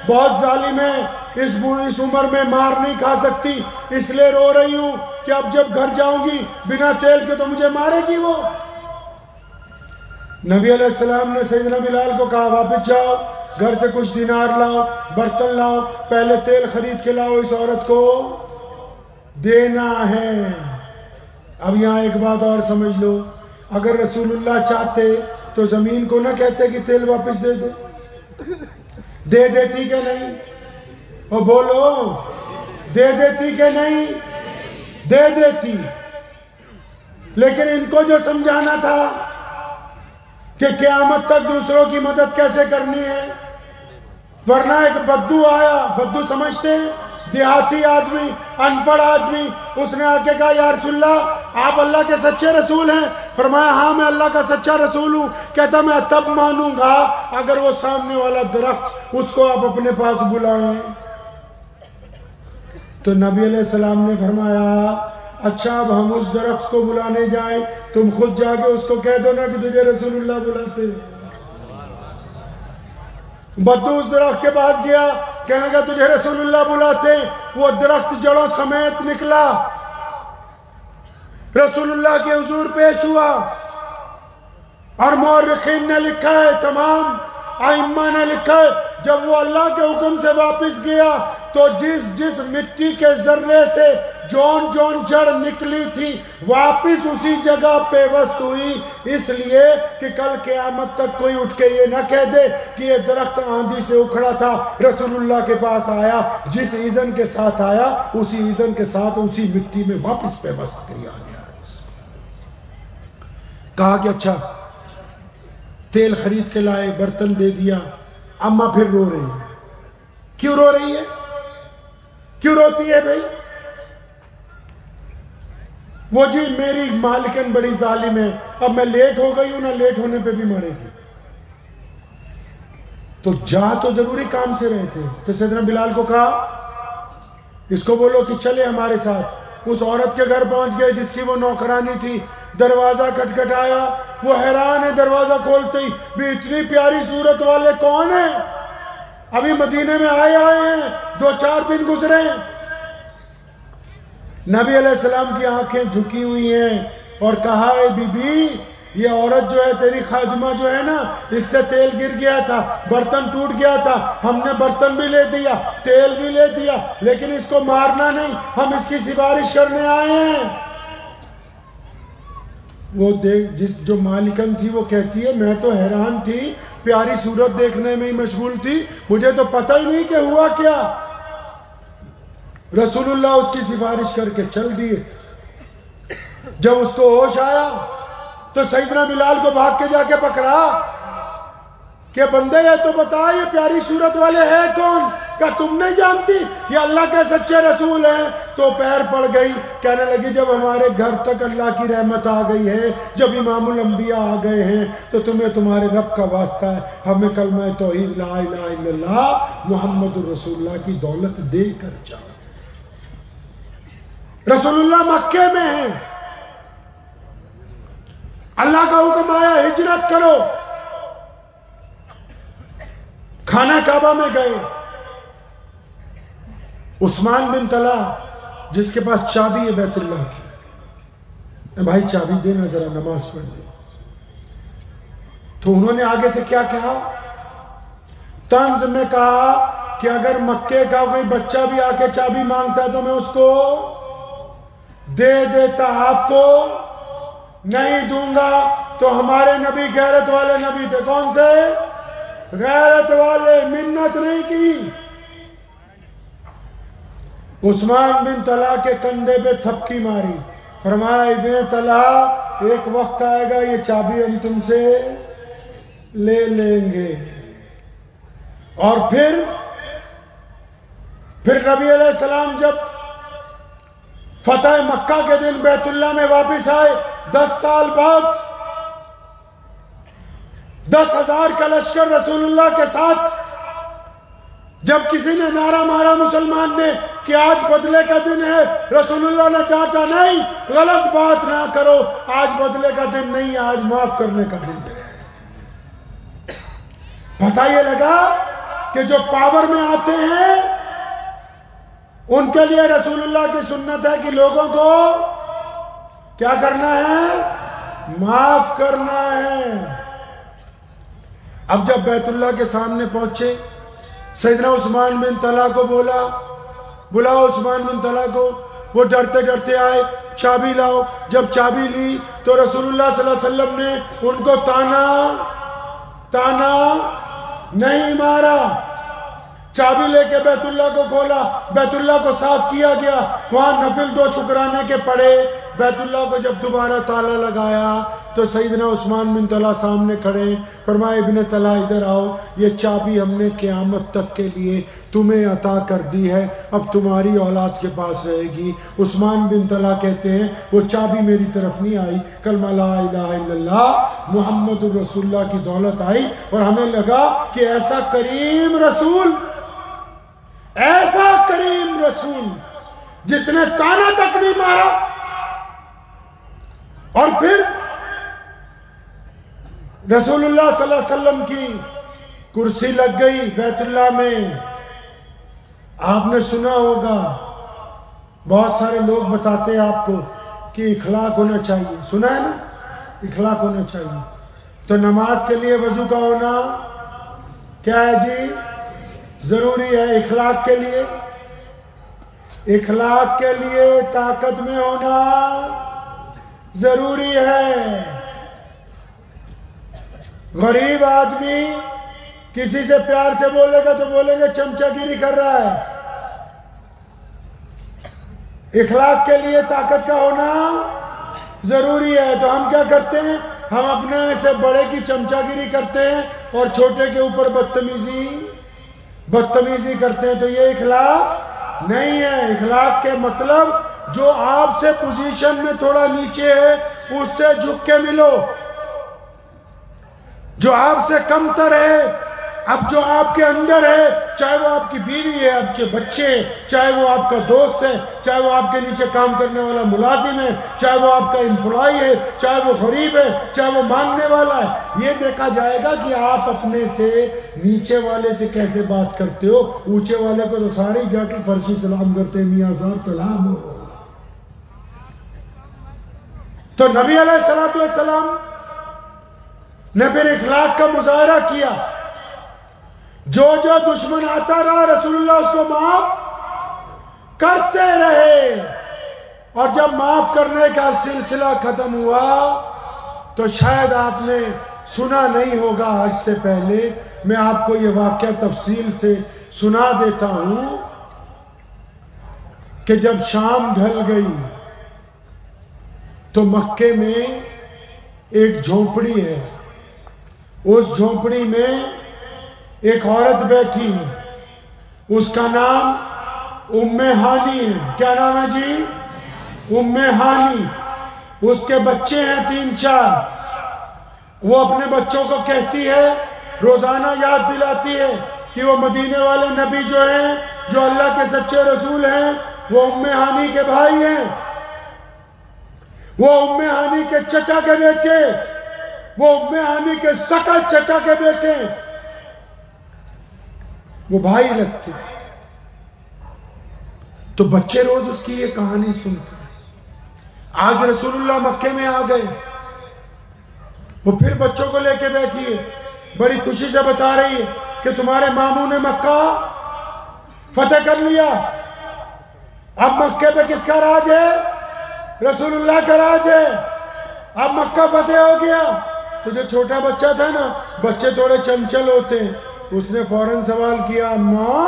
بہت ظالم ہے، اس بوڑھی عمر میں مار نہیں کھا سکتی، اس لیے رو رہی ہوں کہ اب جب گھر جاؤں گی بنا تیل کے تو مجھے مارے گی وہ۔ نبی علیہ السلام نے سیدنا بلال کو کہا واپس جاؤ، گھر سے کچھ دینار لاؤ، برتن لاؤ، پہلے تیل خرید کے لاؤ، اس عورت کو دینا ہے۔ اب یہاں ایک بات اور سمجھ لو، اگر رسول اللہ چاہتے تو زمین کو نہ کہتے کہ تیل واپس دے دے دیتی کہ نہیں؟ وہ بولو، دے دیتی کہ نہیں؟ دے دیتی، لیکن ان کو جو سمجھانا تھا کہ قیامت تک دوسروں کی مدد کیسے کرنی ہے، ورنہ ایک بدو آیا، بدو سمجھتے ہیں دیہاتی آدمی، ان پڑھ آدمی، اس نے آ کے کہا یا رسول اللہ آپ اللہ کے سچے رسول ہیں؟ فرمایا ہاں میں اللہ کا سچا رسول ہوں۔ کہتا میں تب مانوں گا اگر وہ سامنے والا درخت اس کو آپ اپنے پاس بلائیں۔ تو نبی علیہ السلام نے فرمایا اچھا اب ہم اس درخت کو بلانے جائیں، تم خود جا کے اس کو کہہ دو نا کہ تجھے رسول اللہ بلاتے ہیں۔ بدو اس درخت کے پاس گیا، کہنے لگا تجھے رسول اللہ بلاتے ہیں۔ وہ درخت جڑوں سمیت نکلا، رسول اللہ کے حضور پیش ہوا، اور مورخین نے لکھا ہے، تمام ائمہ نے لکھا ہے، جب وہ اللہ کے حکم سے واپس گیا تو جس مٹی کے ذرے سے جون جڑ نکلی تھی واپس اسی جگہ پیوست ہوئی، اس لیے کہ کل قیامت تک کوئی اٹھ کے یہ نہ کہہ دے کہ یہ درخت آندھی سے اکھڑا تھا، رسول اللہ کے پاس آیا، جس ایذن کے ساتھ آیا اسی ایذن کے ساتھ اسی مٹی میں واپس پیوست کیا گیا۔ کہا کہ اچھا تیل خرید کے لائے، برتن دے دیا، اماں پھر رو رہی ہے۔ کیوں رو رہی ہے؟ کیوں روتی ہے بھائی؟ وہ جی میری مالکن بڑی ظالم ہے، اب میں لیٹ ہو گئی ہوں نا، لیٹ ہونے پہ بھی مرے گی۔ تو جا تو ضروری کام سے رہے تھے، تو سیدنا بلال کو کہا اس کو بولو کہ چلے ہمارے ساتھ۔ اس عورت کے گھر پہنچ گئے جس کی وہ نوکرانی تھی، دروازہ کھٹکھٹایا، وہ حیران ہے، دروازہ کھولتے ہی بھی اتنی پیاری صورت والے کون ہیں؟ ابھی مدینے میں آئے ہیں، 2-4 دن گزرے ہیں۔ نبی علیہ السلام کی آنکھیں جھکی ہوئی ہیں اور کہا ہے بی بی یہ عورت جو ہے تیری خادمہ جو ہے نا، اس سے تیل گر گیا تھا، برتن ٹوٹ گیا تھا، ہم نے برتن بھی لے دیا، تیل بھی لے دیا، لیکن اس کو مارنا نہیں، ہم اس کی سفارش کرنے آئے ہیں۔ وہ جو مالکن تھی وہ کہتی ہے میں تو حیران تھی، پیاری صورت دیکھنے میں ہی مشغول تھی، مجھے تو پتہ ہی نہیں کہ ہوا کیا۔ رسول اللہ اس کی سفارش کر کے چل دیے۔ جب اس کو ہوش آیا تو سیدنا بلال کو بھاگ کے جا کے پکڑا کہ بندے یہ تو بتا یہ پیاری صورت والے ہیں کون؟ کہ تم نہیں جانتی یہ اللہ کے سچے رسول ہیں؟ تو پیر پڑ گئی، کہنے لگی جب ہمارے گھر تک اللہ کی رحمت آ گئی ہے، جب امام الانبیاء آ گئے ہیں، تو تمہیں تمہارے رب کا واسطہ ہے، ہمیں کلمہ توحید لا الہ الا اللہ محمد الرسول اللہ کی دولت دے کر جاؤ۔ رسول اللہ مکے میں ہیں، اللہ کا حکم آیا ہجرت کرو، خانہ کعبہ میں گئے۔ عثمان بن طلحہ جس کے پاس چابی ہے بیت اللہ کی، بھائی چابی دینا ذرا نماز پڑھ دے، تو انہوں نے آگے سے کیا کہا؟ طنز میں کہا کہ اگر مکے کا کوئی بچہ بھی آ کے چابی مانگتا ہے تو میں اس کو دے دیتا، آپ کو نہیں دوں گا۔ تو ہمارے نبی غیرت والے نبی تھے، کون سے؟ غیرت والے، منت نہیں کی۔ عثمان بن طلحہ کے کندھے پہ تھپکی ماری، فرمایا ابن طلحہ ایک وقت آئے گا یہ چابی ہم تم سے لے لیں گے۔ اور پھر نبی علیہ السلام جب فتح مکہ کے دن بیت اللہ میں واپس آئے، 10 سال بعد 10,000 کا لشکر رسول اللہ کے ساتھ، جب کسی نے نعرہ مارا مسلمان نے کہ آج بدلے کا دن ہے، رسول اللہ نے ڈانٹا نہیں، غلط بات نہ کرو، آج بدلے کا دن نہیں، آج معاف کرنے کا دن ہے۔ پتہ یہ لگا کہ جو پاور میں آتے ہیں ان کے لیے رسول اللہ کی سنت ہے کہ لوگوں کو کیا کرنا ہے؟ معاف کرنا ہے۔ اب جب بیت اللہ کے سامنے پہنچے، سیدنا عثمان بن طلحہ کو بلاؤ عثمان بن طلحہ کو، وہ ڈرتے ڈرتے آئے، چابی لاؤ۔ جب چابی لی تو رسول اللہ صلی اللہ علیہ وسلم نے ان کو تانا نہیں مارا، چابی لے کے بیت اللہ کو کھولا، بیت اللہ کو صاف کیا گیا، وہاں نفل 2 شکرانے کے پڑے۔ بیت اللہ کو جب دوبارہ تالا لگایا تو سیدنا عثمان بن طلحہ سامنے کھڑے، فرمایا ابن طلحہ ادھر آؤ، یہ چابی ہم نے قیامت تک کے لیے تمہیں عطا کر دی ہے، اب تمہاری اولاد کے پاس رہے گی۔ عثمان بن طلحہ کہتے ہیں وہ چابی میری طرف نہیں آئی، کلمہ لا الہ الا اللہ محمد الرسول اللہ کی دولت آئی، اور ہمیں لگا کہ ایسا کریم رسول جس نے تانا تک نہیں مارا۔ اور پھر رسول اللہ صلی اللہ علیہ وسلم کی کرسی لگ گئی بیت اللہ میں۔ آپ نے سنا ہوگا بہت سارے لوگ بتاتے ہیں آپ کو کہ اخلاق ہونا چاہیے، سنا ہے نا؟ اخلاق ہونا چاہیے۔ تو نماز کے لیے وضو کا ہونا کیا ہے جی؟ ضروری ہے۔ اخلاق کے لیے طاقت میں ہونا ضروری ہے۔ غریب آدمی کسی سے پیار سے بولے گا تو بولے گا چمچہ گیری کر رہا ہے۔ اخلاق کے لیے طاقت کا ہونا ضروری ہے۔ تو ہم کیا کرتے ہیں؟ ہم اپنے سے بڑے کی چمچہ گیری کرتے ہیں اور چھوٹے کے اوپر بدتمیزی کرتے ہیں، تو یہ اخلاق نہیں ہے۔ اخلاق کے مطلب جو آپ سے پوزیشن میں تھوڑا نیچے ہے اس سے جھک کے ملو، جو آپ سے کم تر ہے، اب جو آپ کے اندر ہے، چاہے وہ آپ کی بیوی ہے، آپ کے بچے ہیں، چاہے وہ آپ کا دوست ہے، چاہے وہ آپ کے نیچے کام کرنے والا ملازم ہے، چاہے وہ آپ کا امپلائی ہے، چاہے وہ غریب ہے، چاہے وہ مانگنے والا ہے، یہ دیکھا جائے گا کہ آپ اپنے سے نیچے والے سے کیسے بات کرتے ہو۔ اونچے والے کو تو سارے جا کے فرشی سلام کرتے ہیں، میاں صاحب سلام ہو۔ تو نبی علیہ السلام نے پھر اخلاق کا مظاہرہ کیا، جو دشمن آتا رہا رسول اللہ اس کو معاف کرتے رہے، اور جب معاف کرنے کا سلسلہ ختم ہوا تو شاید آپ نے سنا نہیں ہوگا، آج سے پہلے میں آپ کو یہ واقعہ تفصیل سے سنا دیتا ہوں کہ جب شام ڈھل گئی تو مکے میں ایک جھونپڑی ہے، اس جھونپڑی میں ایک عورت بیٹھی ہے، اس کا نام ام ہانی ہے. کیا نام ہے جی؟ ام ہانی. اس کے بچے ہیں 3-4. وہ اپنے بچوں کو کہتی ہے، روزانہ یاد دلاتی ہے کہ وہ مدینے والے نبی جو ہیں، جو اللہ کے سچے رسول ہیں، وہ ام ہانی کے بھائی ہیں. وہ ام ہانی کے چچا کے بیٹے، وہ ام ہانی کے سکا چچا کے بیٹے، وہ بھائی لگتے. تو بچے روز اس کی یہ کہانی سنتے ہیں. آج رسول اللہ مکے میں آ گئے، وہ پھر بچوں کو لے کے بیٹھی ہے، بڑی خوشی سے بتا رہی ہے کہ تمہارے ماموں نے مکہ فتح کر لیا. اب مکے پہ کس کا راج ہے؟ رسول اللہ کا راج ہے. اب مکہ فتح ہو گیا. تو جو چھوٹا بچہ تھا نا، بچے تھوڑے چنچل ہوتے ہیں، اس نے فوراً سوال کیا، ماں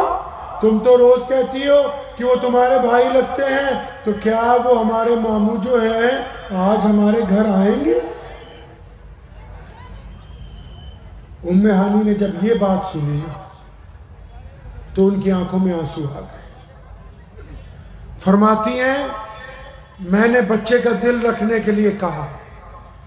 تم تو روز کہتی ہو کہ وہ تمہارے بھائی لگتے ہیں، تو کیا وہ ہمارے ماموں جو ہیں آج ہمارے گھر آئیں گے؟ ام ہانی نے جب یہ بات سنی تو ان کی آنکھوں میں آنسو آ گئے. فرماتی ہیں میں نے بچے کا دل رکھنے کے لیے کہا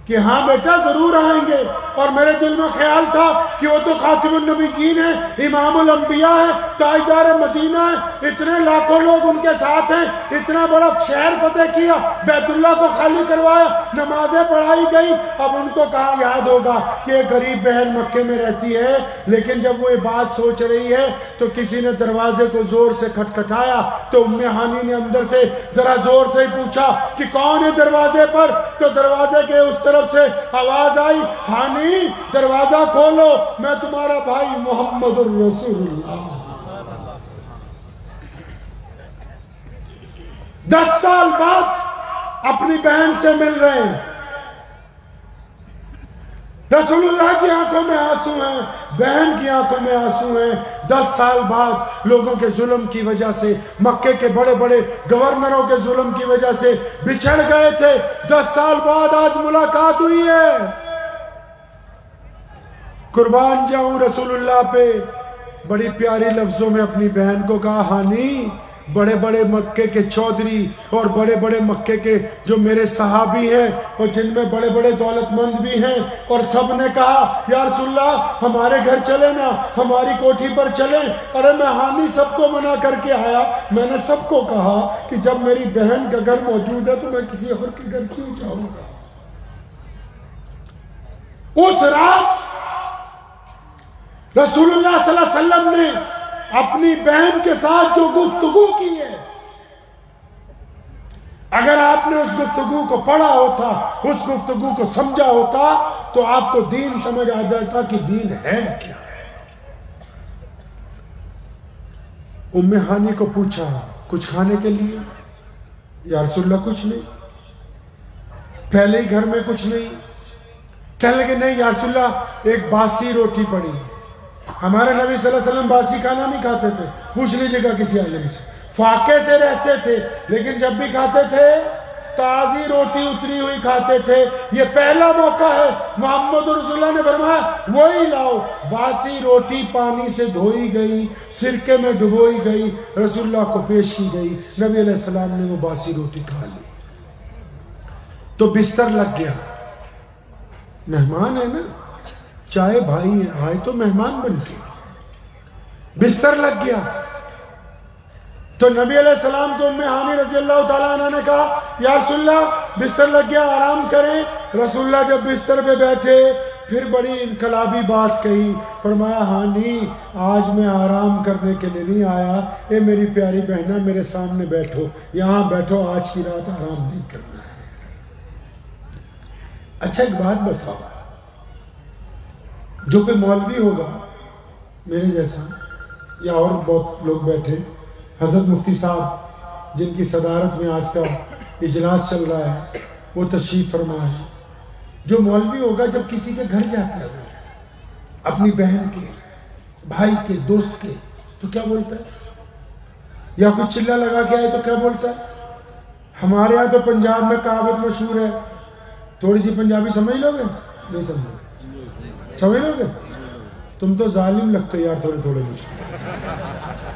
کہ ہاں بیٹا ضرور آئیں گے، اور میرے دل میں خیال تھا کہ وہ تو خاتم النبیین ہیں، امام الانبیاء ہیں، تاجدار مدینہ ہیں، اتنے لاکھوں لوگ ان کے ساتھ ہیں، اتنا بڑا شہر فتح کیا، بیت اللہ کو خالی کروایا، نمازیں پڑھائی گئی. اب ان کو کہاں یاد ہوگا کہ ایک غریب بہن مکے میں رہتی ہے. لیکن جب وہ یہ بات سوچ رہی ہے تو کسی نے دروازے کو زور سے کھٹکھٹایا. تو ام ہانی نے اندر سے ذرا زور سے پوچھا کہ کون ہے دروازے پر؟ تو دروازے کے اس طرف سے آواز آئی، ہانی دروازہ کھولو، میں تمہارا بھائی محمد الرسول اللہ. 10 سال بعد اپنی بہن سے مل رہے ہیں. رسول اللہ کی آنکھوں میں آنسو ہیں، بہن کی آنکھوں میں آنسو ہیں. 10 سال بعد لوگوں کے ظلم کی وجہ سے، مکے کے بڑے بڑے گورنروں کے ظلم کی وجہ سے بچھڑ گئے تھے. 10 سال بعد آج ملاقات ہوئی ہے. قربان جاؤں رسول اللہ پہ. بڑی پیاری لفظوں میں اپنی بہن کو کہا، ہانی بڑے بڑے مکے کے چودھری اور بڑے بڑے مکے کے جو میرے صحابی ہیں اور جن میں بڑے بڑے دولت مند بھی ہیں، اور سب نے کہا یا رسول اللہ ہمارے گھر چلے نا، ہماری کوٹھی پر چلیں. ارے میں ہانی سب کو منع کر کے آیا. میں نے سب کو کہا کہ جب میری بہن کا گھر موجود ہے تو میں کسی اور کے گھر کیوں جاؤں گا. اس رات رسول اللہ صلی اللہ علیہ وسلم نے اپنی بہن کے ساتھ جو گفتگو کی ہے، اگر آپ نے اس گفتگو کو پڑھا ہوتا، اس گفتگو کو سمجھا ہوتا، تو آپ کو دین سمجھ آ جاتا کہ دین ہے کیا. ام ہانی کو پوچھا کچھ کھانے کے لیے؟ یا رسول اللہ کچھ نہیں. پہلے ہی گھر میں کچھ نہیں. کہنے لگے نہیں یا رسول اللہ ایک باسی روٹی پڑی. ہمارے نبی صلی اللہ علیہ وسلم باسی کھانا نہیں کھاتے تھے. پوچھ لیجیے گا کسی عالم سے. فاقے سے رہتے تھے لیکن جب بھی کھاتے تھے تازی روٹی اتری ہوئی کھاتے تھے. یہ پہلا موقع ہے محمد رسول اللہ نے فرمایا وہی لاؤ. باسی روٹی پانی سے دھوئی گئی، سرکے میں ڈبوئی گئی، رسول اللہ کو پیش کی گئی. نبی علیہ السلام نے وہ باسی روٹی کھا لی. تو بستر لگ گیا. مہمان ہے نا، چاہے بھائی ہیں، آئے تو مہمان بن کے. بستر لگ گیا تو نبی علیہ السلام کو ام ہانی رضی اللہ تعالیٰ عنہ نے کہا یا رسول اللہ بستر لگ گیا، آرام کریں. رسول اللہ جب بستر پہ بیٹھے پھر بڑی انقلابی بات کہی. فرمایا ہانی آج میں آرام کرنے کے لیے نہیں آیا. اے میری پیاری بہنہ میرے سامنے بیٹھو، یہاں بیٹھو، آج کی رات آرام نہیں کرنا ہے. اچھا ایک بات بتاؤ، جو کوئی مولوی ہوگا میرے جیسا یا اور بہت لوگ بیٹھے، حضرت مفتی صاحب جن کی صدارت میں آج کا اجلاس چل رہا ہے وہ تشریف فرما ہے، جو مولوی ہوگا جب کسی کے گھر جاتا ہے اپنی بہن کے، بھائی کے، دوست کے، تو کیا بولتا ہے؟ یا کوئی چلہ لگا کے آئے تو کیا بولتا ہے؟ ہمارے یہاں تو پنجاب میں کہاوت مشہور ہے، تھوڑی سی پنجابی سمجھ لو گے؟ نہیں سمجھ لو گے؟ تم تو ظالم لگتے یار تھوڑے تھوڑے مجھے.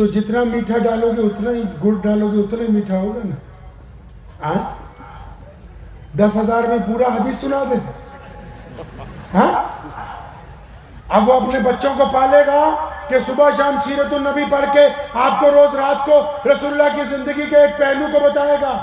تو جتنا میٹھا ڈالو گے اتنا ہی گڑ ڈالو گے اتنا ہی میٹھا ہوگا نا. 10,000 میں پورا حدیث سنا دیں. ہاں اب وہ اپنے بچوں کو پالے گا کہ صبح شام سیرت النبی پڑھ کے آپ کو روز رات کو رسول اللہ کی زندگی کے ایک پہلو کو بتائے گا.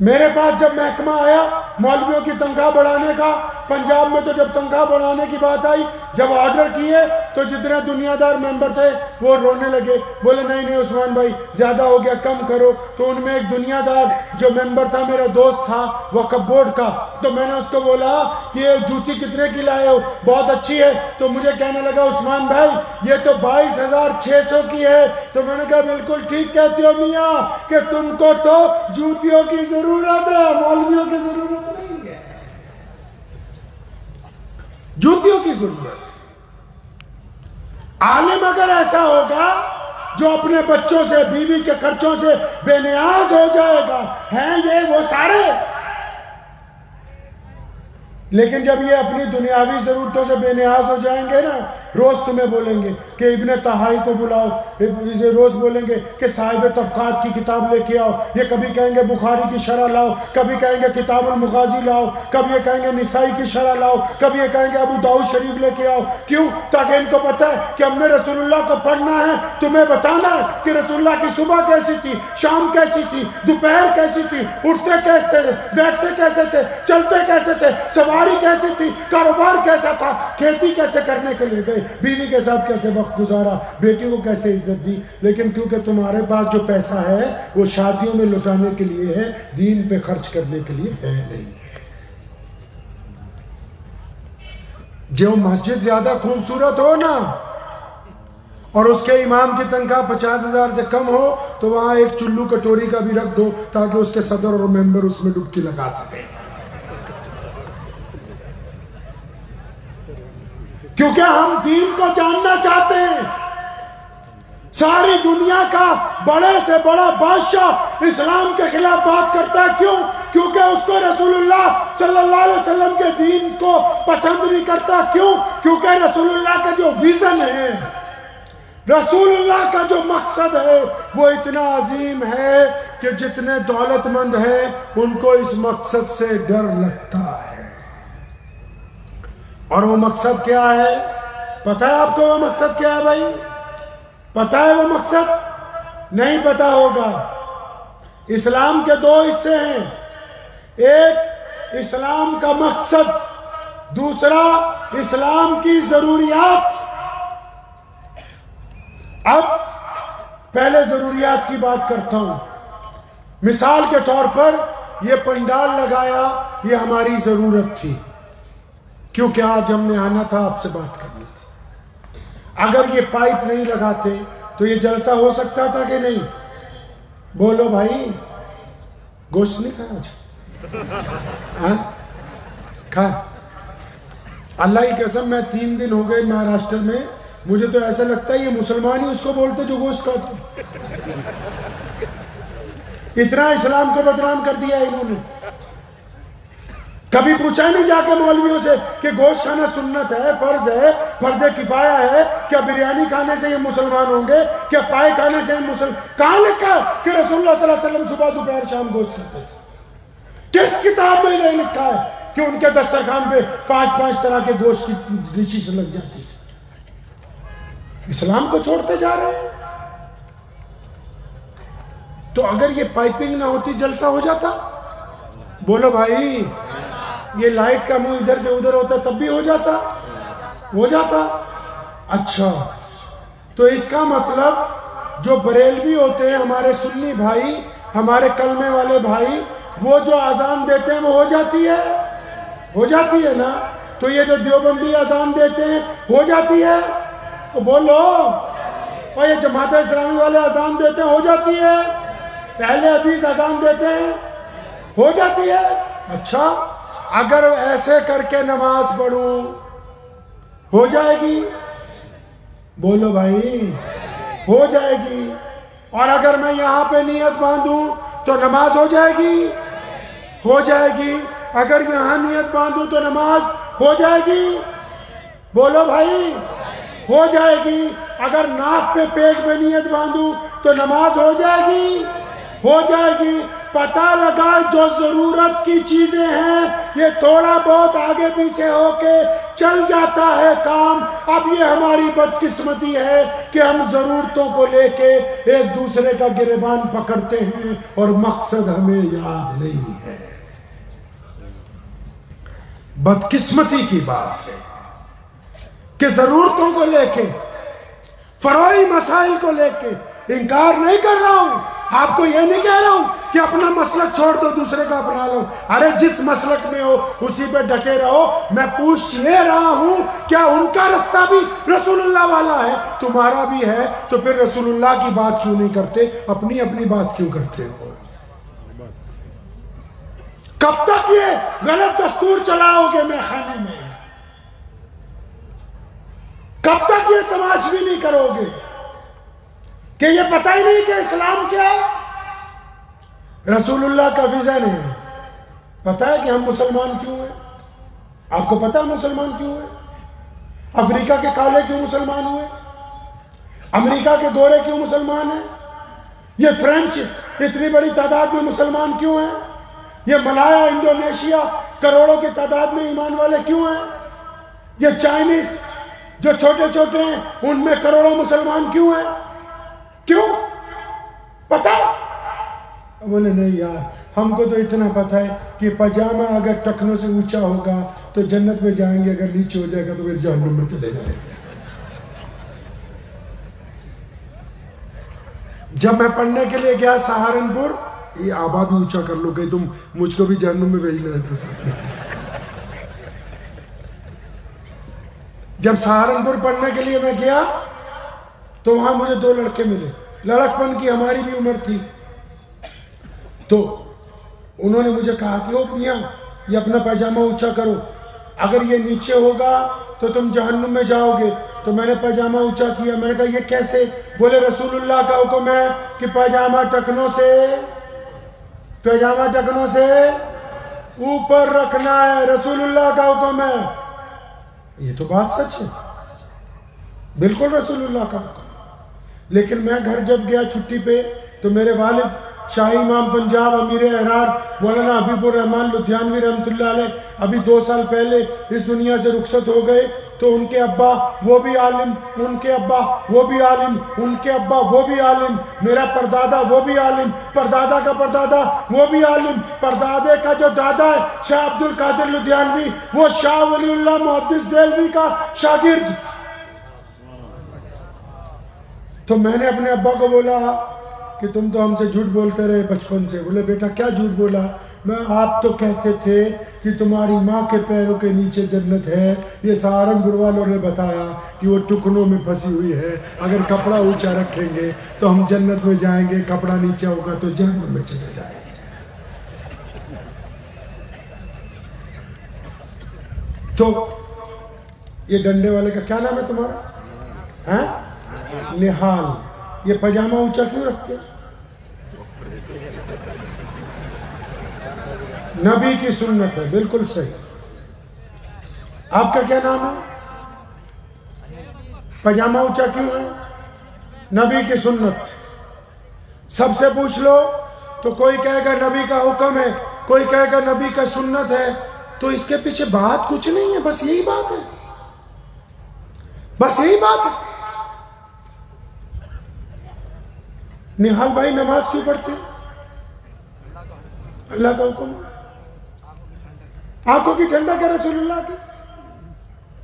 میرے پاس جب محکمہ آیا مولویوں کی تنخواہ بڑھانے کا پنجاب میں، تو جب تنخواہ بڑھانے کی بات آئی، جب آرڈر کیے تو جتنے دنیا دار ممبر تھے وہ رونے لگے، بولے نہیں نہیں عثمان بھائی زیادہ ہو گیا، کم کرو. تو ان میں ایک دنیا دار جو ممبر تھا، میرا دوست تھا وقف بورڈ کا، تو میں نے اس کو بولا کہ یہ جوتی کتنے کی لائے ہو؟ بہت اچھی ہے. تو مجھے کہنے لگا عثمان بھائی یہ تو 22,600 کی ہے. تو میں نے کہا بالکل ٹھیک کہتے ہو میاں کہ تم کو تو جوتیوں کی ضرورت ہے، مولویوں کی ضرورت نہیں ہے. جوتیوں کی ضرورت. عالم اگر ایسا ہوگا جو اپنے بچوں سے، بیوی کے خرچوں سے بے نیاز ہو جائے گا، ہیں یہ وہ سارے. لیکن جب یہ اپنی دنیاوی ضرورتوں سے بے نیاز ہو جائیں گے نا، روز تمہیں بولیں گے کہ ابن طہائی کو بلاؤ، روز بولیں گے کہ صاحب طبقات کی کتاب لے کے آؤ، یہ کبھی کہیں گے بخاری کی شرح لاؤ، کبھی کہیں گے کتاب المغازی لاؤ، کبھی یہ کہیں گے نسائی کی شرح لاؤ، کبھی یہ کہیں گے ابو داؤد شریف لے کے آؤ. کیوں؟ تاکہ ان کو پتہ ہے کہ ہم نے رسول اللہ کو پڑھنا ہے، تمہیں بتانا ہے کہ رسول اللہ کی صبح کیسی تھی، شام کیسی تھی، دوپہر کیسی تھی، اٹھتے کیسے تھے، بیٹھتے کیسے تھے، چلتے کیسے تھے، سواری کیسی تھی، کاروبار کیسا تھا، کھیتی کیسے کرنے کے لیے گئے، بیوی کے ساتھ کیسے وقت گزارا، بیٹی کو کیسے عزت دی. لیکن کیونکہ تمہارے پاس جو پیسہ ہے وہ شادیوں میں لٹانے کے لیے ہے، دین پہ خرچ کرنے کے لیے ہے نہیں. جو مسجد زیادہ خوبصورت ہو نا اور اس کے امام کی تنخواہ 50,000 سے کم ہو تو وہاں ایک چلو کٹوری کا بھی رکھ دو تاکہ اس کے صدر اور ممبر اس میں ڈبکی لگا سکے. کیونکہ ہم دین کو جاننا چاہتے ہیں. ساری دنیا کا بڑے سے بڑا بادشاہ اسلام کے خلاف بات کرتا ہے. کیوں؟ کیونکہ اس کو رسول اللہ صلی اللہ علیہ وسلم کے دین کو پسند نہیں کرتا. کیوں؟ کیونکہ رسول اللہ کا جو ویژن ہے، رسول اللہ کا جو مقصد ہے وہ اتنا عظیم ہے کہ جتنے دولت مند ہیں ان کو اس مقصد سے ڈر لگتا ہے. اور وہ مقصد کیا ہے؟ پتہ ہے آپ کو وہ مقصد کیا ہے بھائی؟ پتہ ہے وہ مقصد؟ نہیں پتہ ہوگا. اسلام کے 2 حصے ہیں، ایک اسلام کا مقصد، دوسرا اسلام کی ضروریات. اب پہلے ضروریات کی بات کرتا ہوں. مثال کے طور پر یہ پنڈال لگایا، یہ ہماری ضرورت تھی کیونکہ آج ہم نے آنا تھا، آپ سے بات کرنی تھی. اگر یہ پائپ نہیں لگاتے تو یہ جلسہ ہو سکتا تھا کہ نہیں؟ بولو بھائی. گوشت نہیں کھایا آج؟ کھا. اللہ کی قسم میں 3 دن ہو گئے مہاراشٹر میں، مجھے تو ایسا لگتا ہے یہ مسلمان ہی اس کو بولتے جو گوشت کھاتا. اتنا اسلام کو بدنام کر دیا انہوں نے. کبھی پوچھا نہیں جا کے مولویوں سے کہ گوشت کھانا سنت ہے، فرض ہے، فرض کفایہ ہے؟ کیا بریانی کھانے سے یہ مسلمان ہوں گے؟ کیا پائے کھانے سے یہ مسلمان؟ کہاں لکھا کہ رسول اللہ صلی اللہ علیہ وسلم صبح دوپہر شام گوشت کھاتے تھے؟ کس کتاب میں نہیں لکھا ہے کہ ان کے دسترخوان پہ 5 طرح کے گوشت کی ڈشز لگ جاتی ہے؟ اسلام کو چھوڑتے جا رہے ہیں. تو اگر یہ پائپنگ نہ ہوتی جلسہ ہو جاتا؟ بولو بھائی. یہ لائٹ کا منہ ادھر سے ادھر ہوتا تب بھی ہو جاتا؟ ہو جاتا. اچھا تو اس کا مطلب جو بریلوی ہوتے ہیں ہمارے سنی بھائی، ہمارے کلمے والے بھائی، وہ جو اذان دیتے ہیں وہ ہو جاتی ہے؟ ہو جاتی ہے نا. تو یہ جو دیوبندی اذان دیتے ہیں ہو جاتی ہے؟ تو بولو. اور یہ جماعت اسلامی والے اذان دیتے ہیں ہو جاتی ہے؟ اہل حدیث اذان دیتے ہیں ہو جاتی ہے؟ اچھا اگر ایسے کر کے نماز پڑھوں ہو جائے گی؟ بولو بھائی. ہو جائے گی. اور اگر میں یہاں پہ نیت باندھوں تو نماز ہو جائے گی؟ ہو جائے گی. اگر یہاں نیت باندھوں تو نماز ہو جائے گی؟ بولو بھائی. ہو جائے گی. اگر ناک پہ پیٹ میں نیت باندھوں تو نماز ہو جائے گی؟ ہو جائے گی۔ پتہ لگا جو ضرورت کی چیزیں ہیں یہ تھوڑا بہت آگے پیچھے ہو کے چل جاتا ہے کام۔ اب یہ ہماری بدقسمتی ہے کہ ہم ضرورتوں کو لے کے ایک دوسرے کا گریبان پکڑتے ہیں اور مقصد ہمیں یاد نہیں ہے۔ بدقسمتی کی بات ہے کہ ضرورتوں کو لے کے، فروعی مسائل کو لے کے انکار نہیں کر رہا ہوں، آپ کو یہ نہیں کہہ رہا ہوں کہ اپنا مسلک چھوڑ دو دوسرے کا اپنا لو، ارے جس مسلک میں ہو اسی پہ ڈٹے رہو۔ میں پوچھ یہ رہا ہوں کیا ان کا رستہ بھی رسول اللہ والا ہے؟ تمہارا بھی ہے، تو پھر رسول اللہ کی بات کیوں نہیں کرتے، اپنی اپنی بات کیوں کرتے ہو؟ کب تک یہ غلط دستور چلاؤ گے میں خانے میں؟ کب تک یہ تماشبی نہیں کرو گے کہ یہ پتہ ہی نہیں کہ اسلام کیا ہے؟ رسول اللہ کا ویژن ہے۔ پتہ ہے کہ ہم مسلمان کیوں ہیں؟ آپ کو پتہ ہے مسلمان کیوں ہیں؟ افریقہ کے کالے کیوں مسلمان ہوئے؟ امریکہ کے گورے کیوں مسلمان ہیں؟ یہ فرینچ اتنی بڑی تعداد میں مسلمان کیوں ہیں؟ یہ ملایا انڈونیشیا کروڑوں کی تعداد میں ایمان والے کیوں ہیں؟ یہ چائنیز جو چھوٹے چھوٹے ہیں ان میں کروڑوں مسلمان کیوں ہیں؟ کیوں؟ پتہ؟ بولے نہیں یار، ہم کو تو اتنا پتہ ہے کہ پاجامہ اگر ٹخنوں سے اونچا ہوگا تو جنت میں جائیں گے، اگر نیچے ہو جائے گا تو پھر جہنم میں چلے جائیں گے۔ جب میں پڑھنے کے لیے گیا سہارنپور، یہ آبا بھی اونچا کر لو کہ تم مجھ کو بھی جہنم میں بھیجنا ہے تو ساتھ میں۔ جب سہارنپور پڑھنے کے لیے میں گیا تو وہاں مجھے دو لڑکے ملے، لڑکپن کی ہماری بھی عمر تھی، تو انہوں نے مجھے کہا کہ او میاں یہ اپنا پاجامہ اونچا کرو، اگر یہ نیچے ہوگا تو تم جہنم میں جاؤ گے۔ تو میں نے پاجامہ اونچا کیا، میں نے کہا یہ کیسے؟ بولے رسول اللہ کا حکم ہے کہ پاجامہ ٹخنوں سے اوپر رکھنا ہے، رسول اللہ کا حکم ہے۔ یہ تو بات سچ ہے، بالکل رسول اللہ کا حکم۔ لیکن میں گھر جب گیا چھٹی پہ تو میرے والد شاہی امام پنجاب امیر احرار مولانا حبیب الرحمان لدھیانوی رحمۃ اللہ علیہ ابھی 2 سال پہلے اس دنیا سے رخصت ہو گئے، تو ان کے ابا وہ بھی عالم، ان کے ابا وہ بھی عالم، ان کے ابا وہ بھی عالم، میرا پردادا وہ بھی عالم، پردادا کا پردادا وہ بھی عالم، پردادے کا جو دادا ہے شاہ عبد القادر لدھیانوی وہ شاہ ولی اللہ محدث دہلوی کا شاگرد۔ تو میں نے اپنے ابا کو بولا کہ تم تو ہم سے جھوٹ بولتے رہے بچپن سے۔ بولے بیٹا کیا جھوٹ بولا؟ میں آپ تو کہتے تھے کہ تمہاری ماں کے پیروں کے نیچے جنت ہے، یہ سہارنپور والوں نے بتایا کہ وہ ٹکنوں میں پھنسی ہوئی ہے، اگر کپڑا اونچا رکھیں گے تو ہم جنت میں جائیں گے، کپڑا نیچے ہوگا تو جہنم میں چلے جائیں گے۔ تو یہ ڈنڈے والے کا کیا نام ہے تمہارا؟ ہیں؟ نہال۔ یہ پاجامہ اونچا کیوں رکھتے؟ نبی کی سنت ہے، بالکل صحیح۔ آپ کا کیا نام ہے؟ پاجامہ اونچا کیوں ہے؟ نبی کی سنت۔ سب سے پوچھ لو تو کوئی کہے گا نبی کا حکم ہے، کوئی کہے گا نبی کا سنت ہے، تو اس کے پیچھے بات کچھ نہیں ہے، بس یہی بات ہے، بس یہی بات ہے۔ نہال بھائی نماز کیوں پڑھتے؟ اللہ کا حکم ہے۔ آنکھوں کی ٹھنڈک ہے رسول اللہ کی۔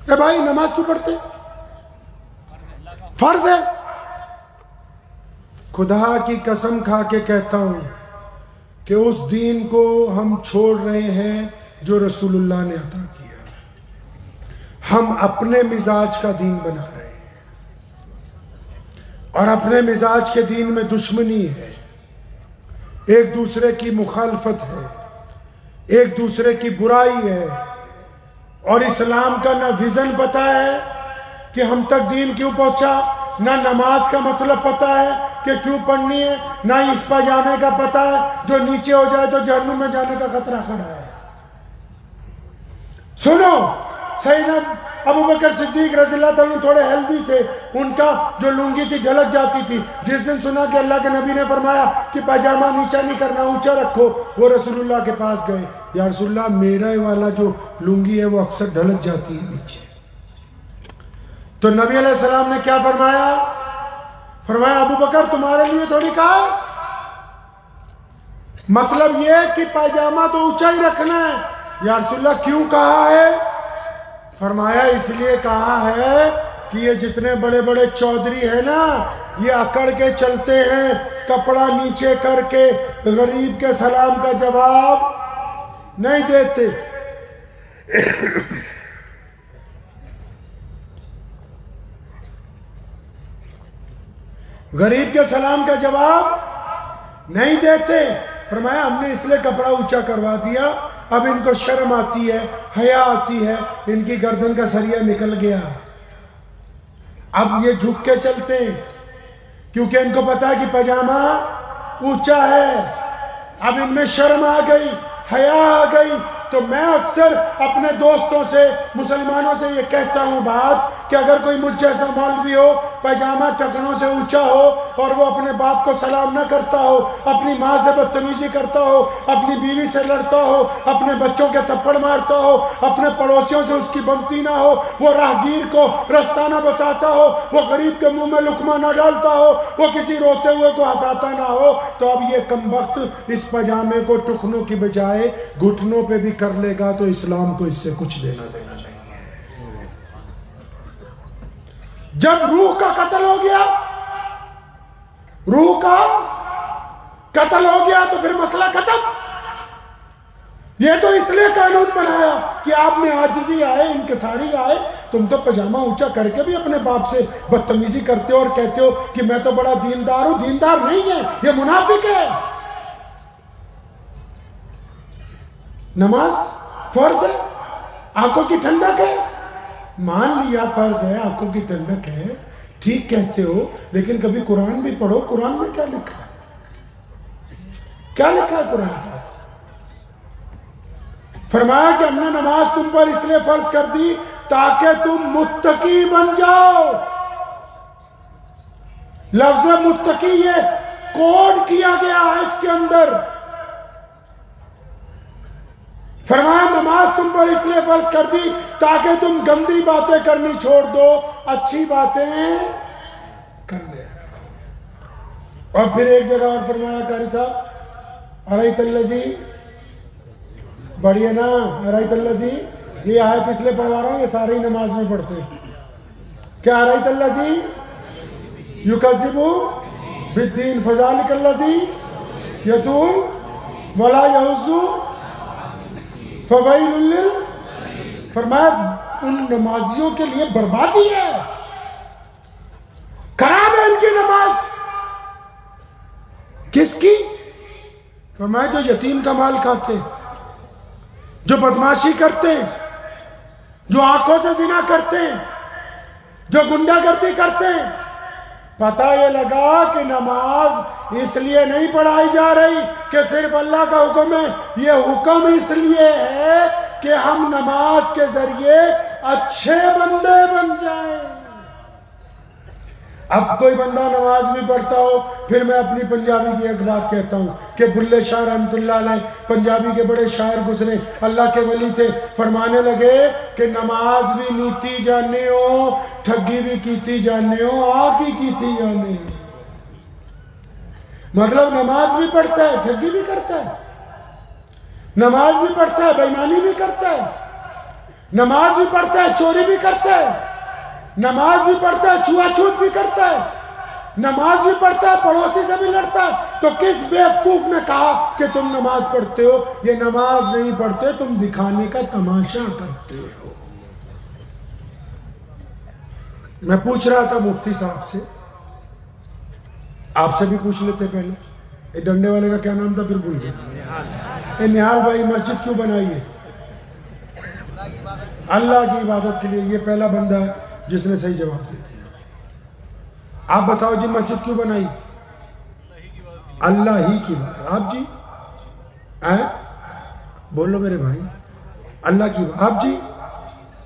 اے بھائی نماز کیوں پڑھتے؟ فرض ہے۔ خدا کی قسم کھا کے کہتا ہوں کہ اس دین کو ہم چھوڑ رہے ہیں جو رسول اللہ نے عطا کیا۔ ہم اپنے مزاج کا دین بنا رہے ہیں، اور اپنے مزاج کے دین میں دشمنی ہے، ایک دوسرے کی مخالفت ہے، ایک دوسرے کی برائی ہے، اور اسلام کا نہ ویژن پتہ ہے کہ ہم تک دین کیوں پہنچا، نہ نماز کا مطلب پتہ ہے کہ کیوں پڑھنی ہے، نہ اس پاجامے کا پتہ ہے جو نیچے ہو جائے تو جہنم میں جانے کا خطرہ کھڑا ہے۔ سنو، سیدنا ابو بکر صدیق رضی اللہ تعالیٰ تھوڑے ہیلدی تھے، ان کا جو لنگی تھی ڈھلک جاتی تھی. جس دن سنا کہ اللہ کے نبی نے فرمایا کہ پاجامہ نیچا نہیں کرنا، اونچا رکھو، وہ رسول اللہ کے پاس گئے. یا رسول اللہ میرا والا جو لنگی ہے وہ اکثر ڈھلک جاتی ہے نیچے. تو نبی علیہ السلام نے کیا فرمایا؟ فرمایا ابو بکر تمہارے لیے تھوڑی کہا ہے، مطلب یہ کہ پاجامہ تو اونچا ہی رکھنا ہے. یا رسول اللہ کیوں کہا ہے؟ فرمایا اس لیے کہا ہے کہ یہ جتنے بڑے بڑے چودھری ہیں نا، یہ اکڑ کے چلتے ہیں، کپڑا نیچے کر کے غریب کے سلام کا جواب نہیں دیتے. غریب کے سلام کا جواب نہیں دیتے. فرمایا ہم نے اس لیے کپڑا اونچا کروا دیا، اب ان کو شرم آتی ہے، حیا آتی ہے، ان کی گردن کا سریا نکل گیا، اب یہ جھک کے چلتے ہیں کیونکہ ان کو پتا ہے کہ پاجامہ اونچا ہے. اب ان میں شرم آ گئی، حیا آ گئی. تو میں اکثر اپنے دوستوں سے، مسلمانوں سے یہ کہتا ہوں بات کہ اگر کوئی مجھ جیسا مولوی ہو، پاجامہ ٹکنوں سے اونچا ہو اور وہ اپنے باپ کو سلام نہ کرتا ہو، اپنی ماں سے بدتمیزی کرتا ہو، اپنی بیوی سے لڑتا ہو، اپنے بچوں کے تھپڑ مارتا ہو، اپنے پڑوسیوں سے اس کی بنتی نہ ہو، وہ راہگیر کو رستہ نہ بتاتا ہو، وہ غریب کے منہ میں لقمہ نہ ڈالتا ہو، وہ کسی روتے ہوئے کو ہنساتا نہ ہو، تو اب یہ کمبخت اس پاجامے کو ٹکنوں کی بجائے گھٹنوں پہ بھی کر لے گا تو اسلام کو اس سے کچھ دینا دینا نہیں ہے. جب روح کا قتل ہو گیا، روح کا قتل ہو گیا تو پھر مسئلہ ختم. یہ تو اس لیے قانون بنایا کہ آپ میں عاجزی آئے، انکساری آئے. تم تو پاجامہ اونچا کر کے بھی اپنے باپ سے بدتمیزی کرتے ہو اور کہتے ہو کہ میں تو بڑا دیندار ہوں. دیندار نہیں ہے، یہ منافق ہے. نماز فرض ہے، آنکھوں کی ٹھنڈک ہے. مان لیا فرض ہے، آنکھوں کی ٹھنڈک ہے، ٹھیک کہتے ہو، لیکن کبھی قرآن بھی پڑھو. قرآن میں کیا لکھا ہے؟ کیا لکھا ہے قرآن کا؟ فرمایا کہ ہم نے نماز تم پر اس لیے فرض کر دی تاکہ تم متقی بن جاؤ. لفظ متقی یہ کوڈ کیا گیا آیت کے اندر. فرمایا نماز تم پر اس لیے فرض کر دی تاکہ تم گندی باتیں کرنی چھوڑ دو، اچھی باتیں کر لے. اور پھر ایک جگہ اور فرمایا قاری صاحب ارایت الذی، بڑھئے نا ارایت الذی، یہ آیت اس لیے پڑھوا رہا ہوں، یہ ساری نماز میں پڑھتے ہیں. کیا ارایت الذی یکذب بالدین فذلک الذی یدعو ولا یحض فویل لل، فرمایا ان نمازیوں کے لیے بربادی ہے، خراب ہے ان کی نماز. کس کی؟ فرمایا جو یتیم کا مال کھاتے، جو بدماشی کرتے، جو آنکھوں سے زنا کرتے، جو گنڈا گردی کرتے. پتہ یہ لگا کہ نماز اس لیے نہیں پڑھائی جا رہی کہ صرف اللہ کا حکم ہے، یہ حکم اس لیے ہے کہ ہم نماز کے ذریعے اچھے بندے بن جائیں. اب کوئی بندہ نماز بھی پڑھتا ہو، پھر میں اپنی پنجابی کی ایک بات کہتا ہوں کہ بلے شاہ رحمت اللہ علیہ پنجابی کے بڑے شاعر گزرے، اللہ کے ولی تھے، فرمانے لگے کہ نماز بھی نیتی جانے ہو، ٹھگی بھی کیتی جانے ہو، آکی کیتی جانے ہو. مطلب نماز بھی پڑھتا ہے، ٹھگی بھی کرتا ہے، نماز بھی پڑھتا ہے، بے ایمانی بھی کرتا ہے، نماز بھی پڑھتا ہے، چوری بھی کرتا ہے، نماز بھی پڑھتا ہے، چھوا چھوت بھی کرتا ہے، نماز بھی پڑھتا ہے، پڑوسی سے بھی لڑتا ہے. تو کس بیوقوف نے کہا کہ تم نماز پڑھتے ہو؟ یہ نماز نہیں پڑھتے، تم دکھانے کا تماشا کرتے ہو. میں پوچھ رہا تھا مفتی صاحب سے، آپ سے بھی پوچھ لیتے پہلے، یہ ڈنڈے والے کا کیا نام تھا پھر بھول گئے، نہال بھائی مسجد کیوں بنائی ہے؟ اللہ کی عبادت کے لیے. یہ پہلا بندہ ہے جس نے صحیح جواب دے دیا. آپ بتاؤ جی مسجد کیوں بنائی؟ اللہ ہی کی بات. آپ جی بولو میرے بھائی، اللہ کی بات. آپ جی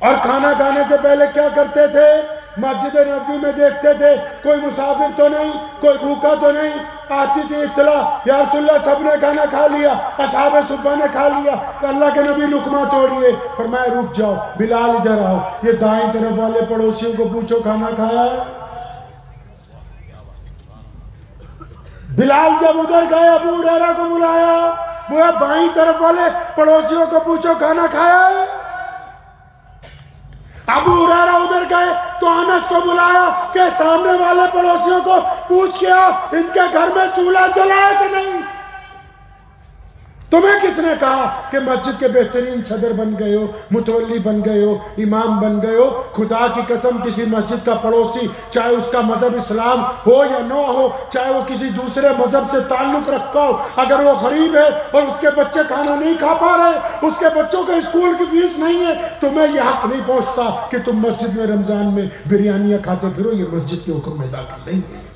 اور کھانا کھانے سے پہلے کیا کرتے تھے؟ مسجد نبوی میں دیکھتے تھے کوئی مسافر تو نہیں، کوئی بھوکا تو نہیں، آتی تھی اطلاع یا رسول اللہ سب نے کھانا کھا لیا، اصحاب صبح نے کھا لیا، تو اللہ کے نبی لقمہ توڑیے، فرمایا رک جاؤ بلال ادھر آؤ، یہ دائیں طرف والے پڑوسیوں کو پوچھو کھانا کھایا ہے؟ بلال جب ادھر گئے ابو ہریرہ کو بلایا، وہ بائیں طرف والے پڑوسیوں کو پوچھو کھانا کھایا ہے؟ ابو ہریرہ ادھر گئے تو انس کو بلایا کہ سامنے والے پڑوسیوں کو پوچھ کے آؤ ان کے گھر میں چولہا جلا ہے کہ نہیں؟ تمہیں کس نے کہا کہ مسجد کے بہترین صدر بن گئے ہو، متولی بن گئے ہو، امام بن گئے ہو؟ خدا کی قسم کسی مسجد کا پڑوسی، چاہے اس کا مذہب اسلام ہو یا نہ ہو، چاہے وہ کسی دوسرے مذہب سے تعلق رکھتا ہو، اگر وہ غریب ہے اور اس کے بچے کھانا نہیں کھا پا رہے، اس کے بچوں کے اسکول کی فیس نہیں ہے، تمہیں یہ حق نہیں پہنچتا کہ تم مسجد میں رمضان میں بریانیاں کھاتے پھرو، یہ مسجد کے حکم میں داخل نہیں ہے۔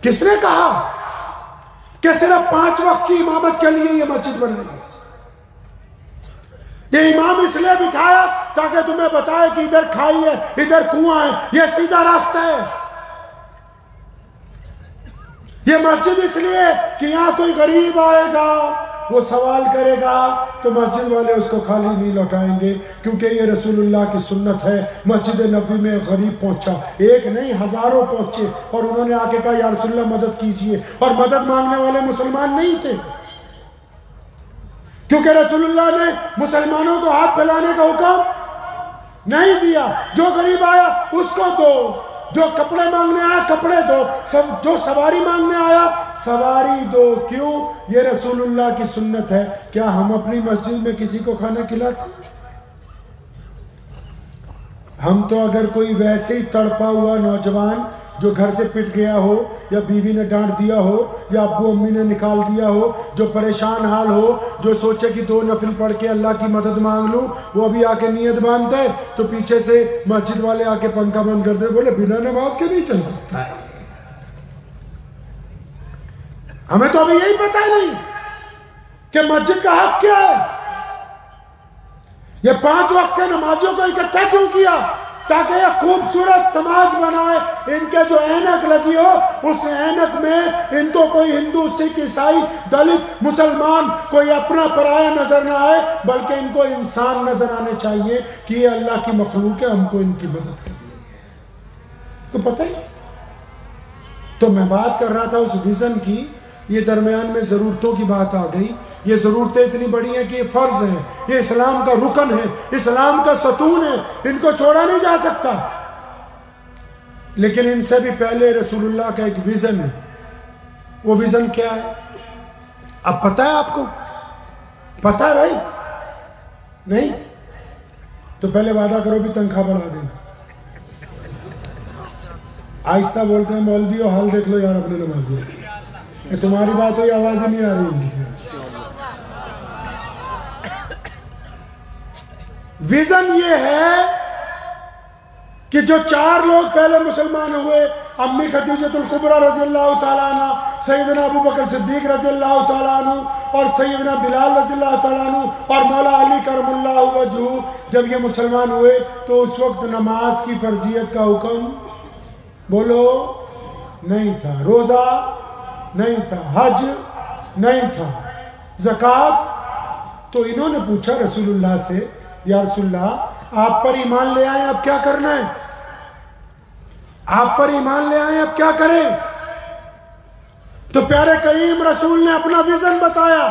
کس نے کہا کہ صرف 5 وقت کی امامت کے لیے یہ مسجد بنائی؟ یہ امام اس لیے بٹھایا تاکہ تمہیں بتائے کہ ادھر کھائی ہے، ادھر کنواں ہے، یہ سیدھا راستہ ہے۔ یہ مسجد اس لیے کہ یہاں کوئی غریب آئے گا، وہ سوال کرے گا تو مسجد والے اس کو خالی نہیں لوٹائیں گے، کیونکہ یہ رسول اللہ کی سنت ہے۔ مسجد نبوی میں غریب پہنچا، ایک نہیں ہزاروں پہنچے، اور انہوں نے آ کے کہا یا رسول اللہ مدد کیجئے، اور مدد مانگنے والے مسلمان نہیں تھے، کیونکہ رسول اللہ نے مسلمانوں کو ہاتھ پھیلانے کا حکم نہیں دیا۔ جو غریب آیا اس کو دو، جو کپڑے مانگنے آیا کپڑے دو، جو سواری مانگنے آیا سواری دو۔ کیوں؟ یہ رسول اللہ کی سنت ہے۔ کیا ہم اپنی مسجد میں کسی کو کھانا کھلاتے ہیں؟ ہم تو اگر کوئی ویسے ہی تڑپا ہوا نوجوان جو گھر سے پٹ گیا ہو، یا بیوی نے ڈانٹ دیا ہو، یا ابو امی نے نکال دیا ہو، جو پریشان حال ہو، جو سوچے کہ 2 نفل پڑھ کے اللہ کی مدد مانگ لوں، وہ ابھی آ کے نیت باندھتا ہے تو پیچھے سے مسجد والے آ کے پنکھا بند کر دے، بولے بنا نماز کے نہیں چل سکتا ہے۔ ہمیں تو ابھی یہی پتہ نہیں کہ مسجد کا حق کیا ہے۔ یہ 5 وقت کے نمازیوں کو اکٹھا کیوں کیا؟ تاکہ یہ خوبصورت سماج بنائے۔ ان کے جو اینک لگی ہو، اس اینک میں ان کو کوئی ہندو، سکھ، عیسائی، دلت، مسلمان کوئی اپنا پرایا نظر نہ آئے، بلکہ ان کو انسان نظر آنے چاہیے کہ یہ اللہ کی مخلوق ہے، ہم کو ان کی مدد کرنی ہے۔ تو پتہ ہی تو میں بات کر رہا تھا اس ویژن کی، یہ درمیان میں ضرورتوں کی بات آ گئی۔ یہ ضرورتیں اتنی بڑی ہیں کہ یہ فرض ہیں، یہ اسلام کا رکن ہے، اسلام کا ستون ہے، ان کو چھوڑا نہیں جا سکتا۔ لیکن ان سے بھی پہلے رسول اللہ کا ایک ویژن ہے۔ وہ ویژن کیا ہے؟ اب پتہ ہے آپ کو؟ پتہ ہے بھائی؟ نہیں تو پہلے وعدہ کرو بھی تنخواہ بڑھا دیں۔ آہستہ بولتے ہیں مولوی، اور حال دیکھ لو یار اپنے نمازی، کہ تمہاری بات ہوئی آواز ہی نہیں آ رہی۔ ویژن یہ ہے کہ جو 4 لوگ پہلے مسلمان ہوئے، امی خدیجۃ الکبریٰ رضی اللہ تعالیٰ عنہ، سیدنا ابو بکر صدیق رضی اللہ تعالیٰ عنہ، اور سیدنا بلال رضی اللہ تعالیٰ عنہ، اور مولا علی کرم اللہ وجہہ، جب یہ مسلمان ہوئے تو اس وقت نماز کی فرضیت کا حکم بولو نہیں تھا، روزہ نہیں تھا، حج نہیں تھا، زکوٰۃ۔ تو انہوں نے پوچھا رسول اللہ سے، یا رسول اللہ آپ پر ایمان لے آئے، اب کیا کرنا ہے؟ آپ پر ایمان لے آئے، اب کیا کریں؟ تو پیارے کریم رسول نے اپنا ویژن بتایا،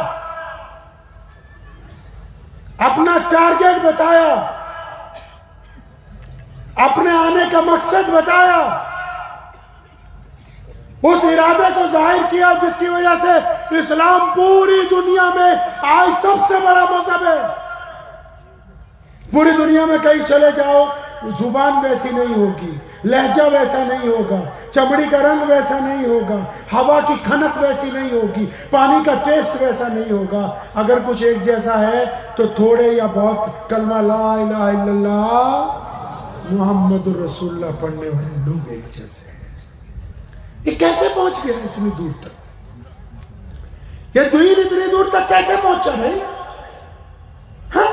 اپنا ٹارگیٹ بتایا، اپنے آنے کا مقصد بتایا، اس ارادے کو ظاہر کیا جس کی وجہ سے اسلام پوری دنیا میں آج سب سے بڑا مذہب ہے۔ پوری دنیا میں کہیں چلے جاؤ، زبان ویسی نہیں ہوگی، لہجہ ویسا نہیں ہوگا، چمڑی کا رنگ ویسا نہیں ہوگا، ہوا کی کھنک ویسی نہیں ہوگی، پانی کا ٹیسٹ ویسا نہیں ہوگا۔ اگر کچھ ایک جیسا ہے تو تھوڑے یا بہت کلمہ لا الہ الا اللہ محمد الرسول اللہ پڑھنے والے لوگ ایک جیسے ہیں۔ یہ کیسے پہنچ گیا اتنی دور تک؟ یہ دین اتنی دور تک کیسے پہنچا بھائی؟ ہاں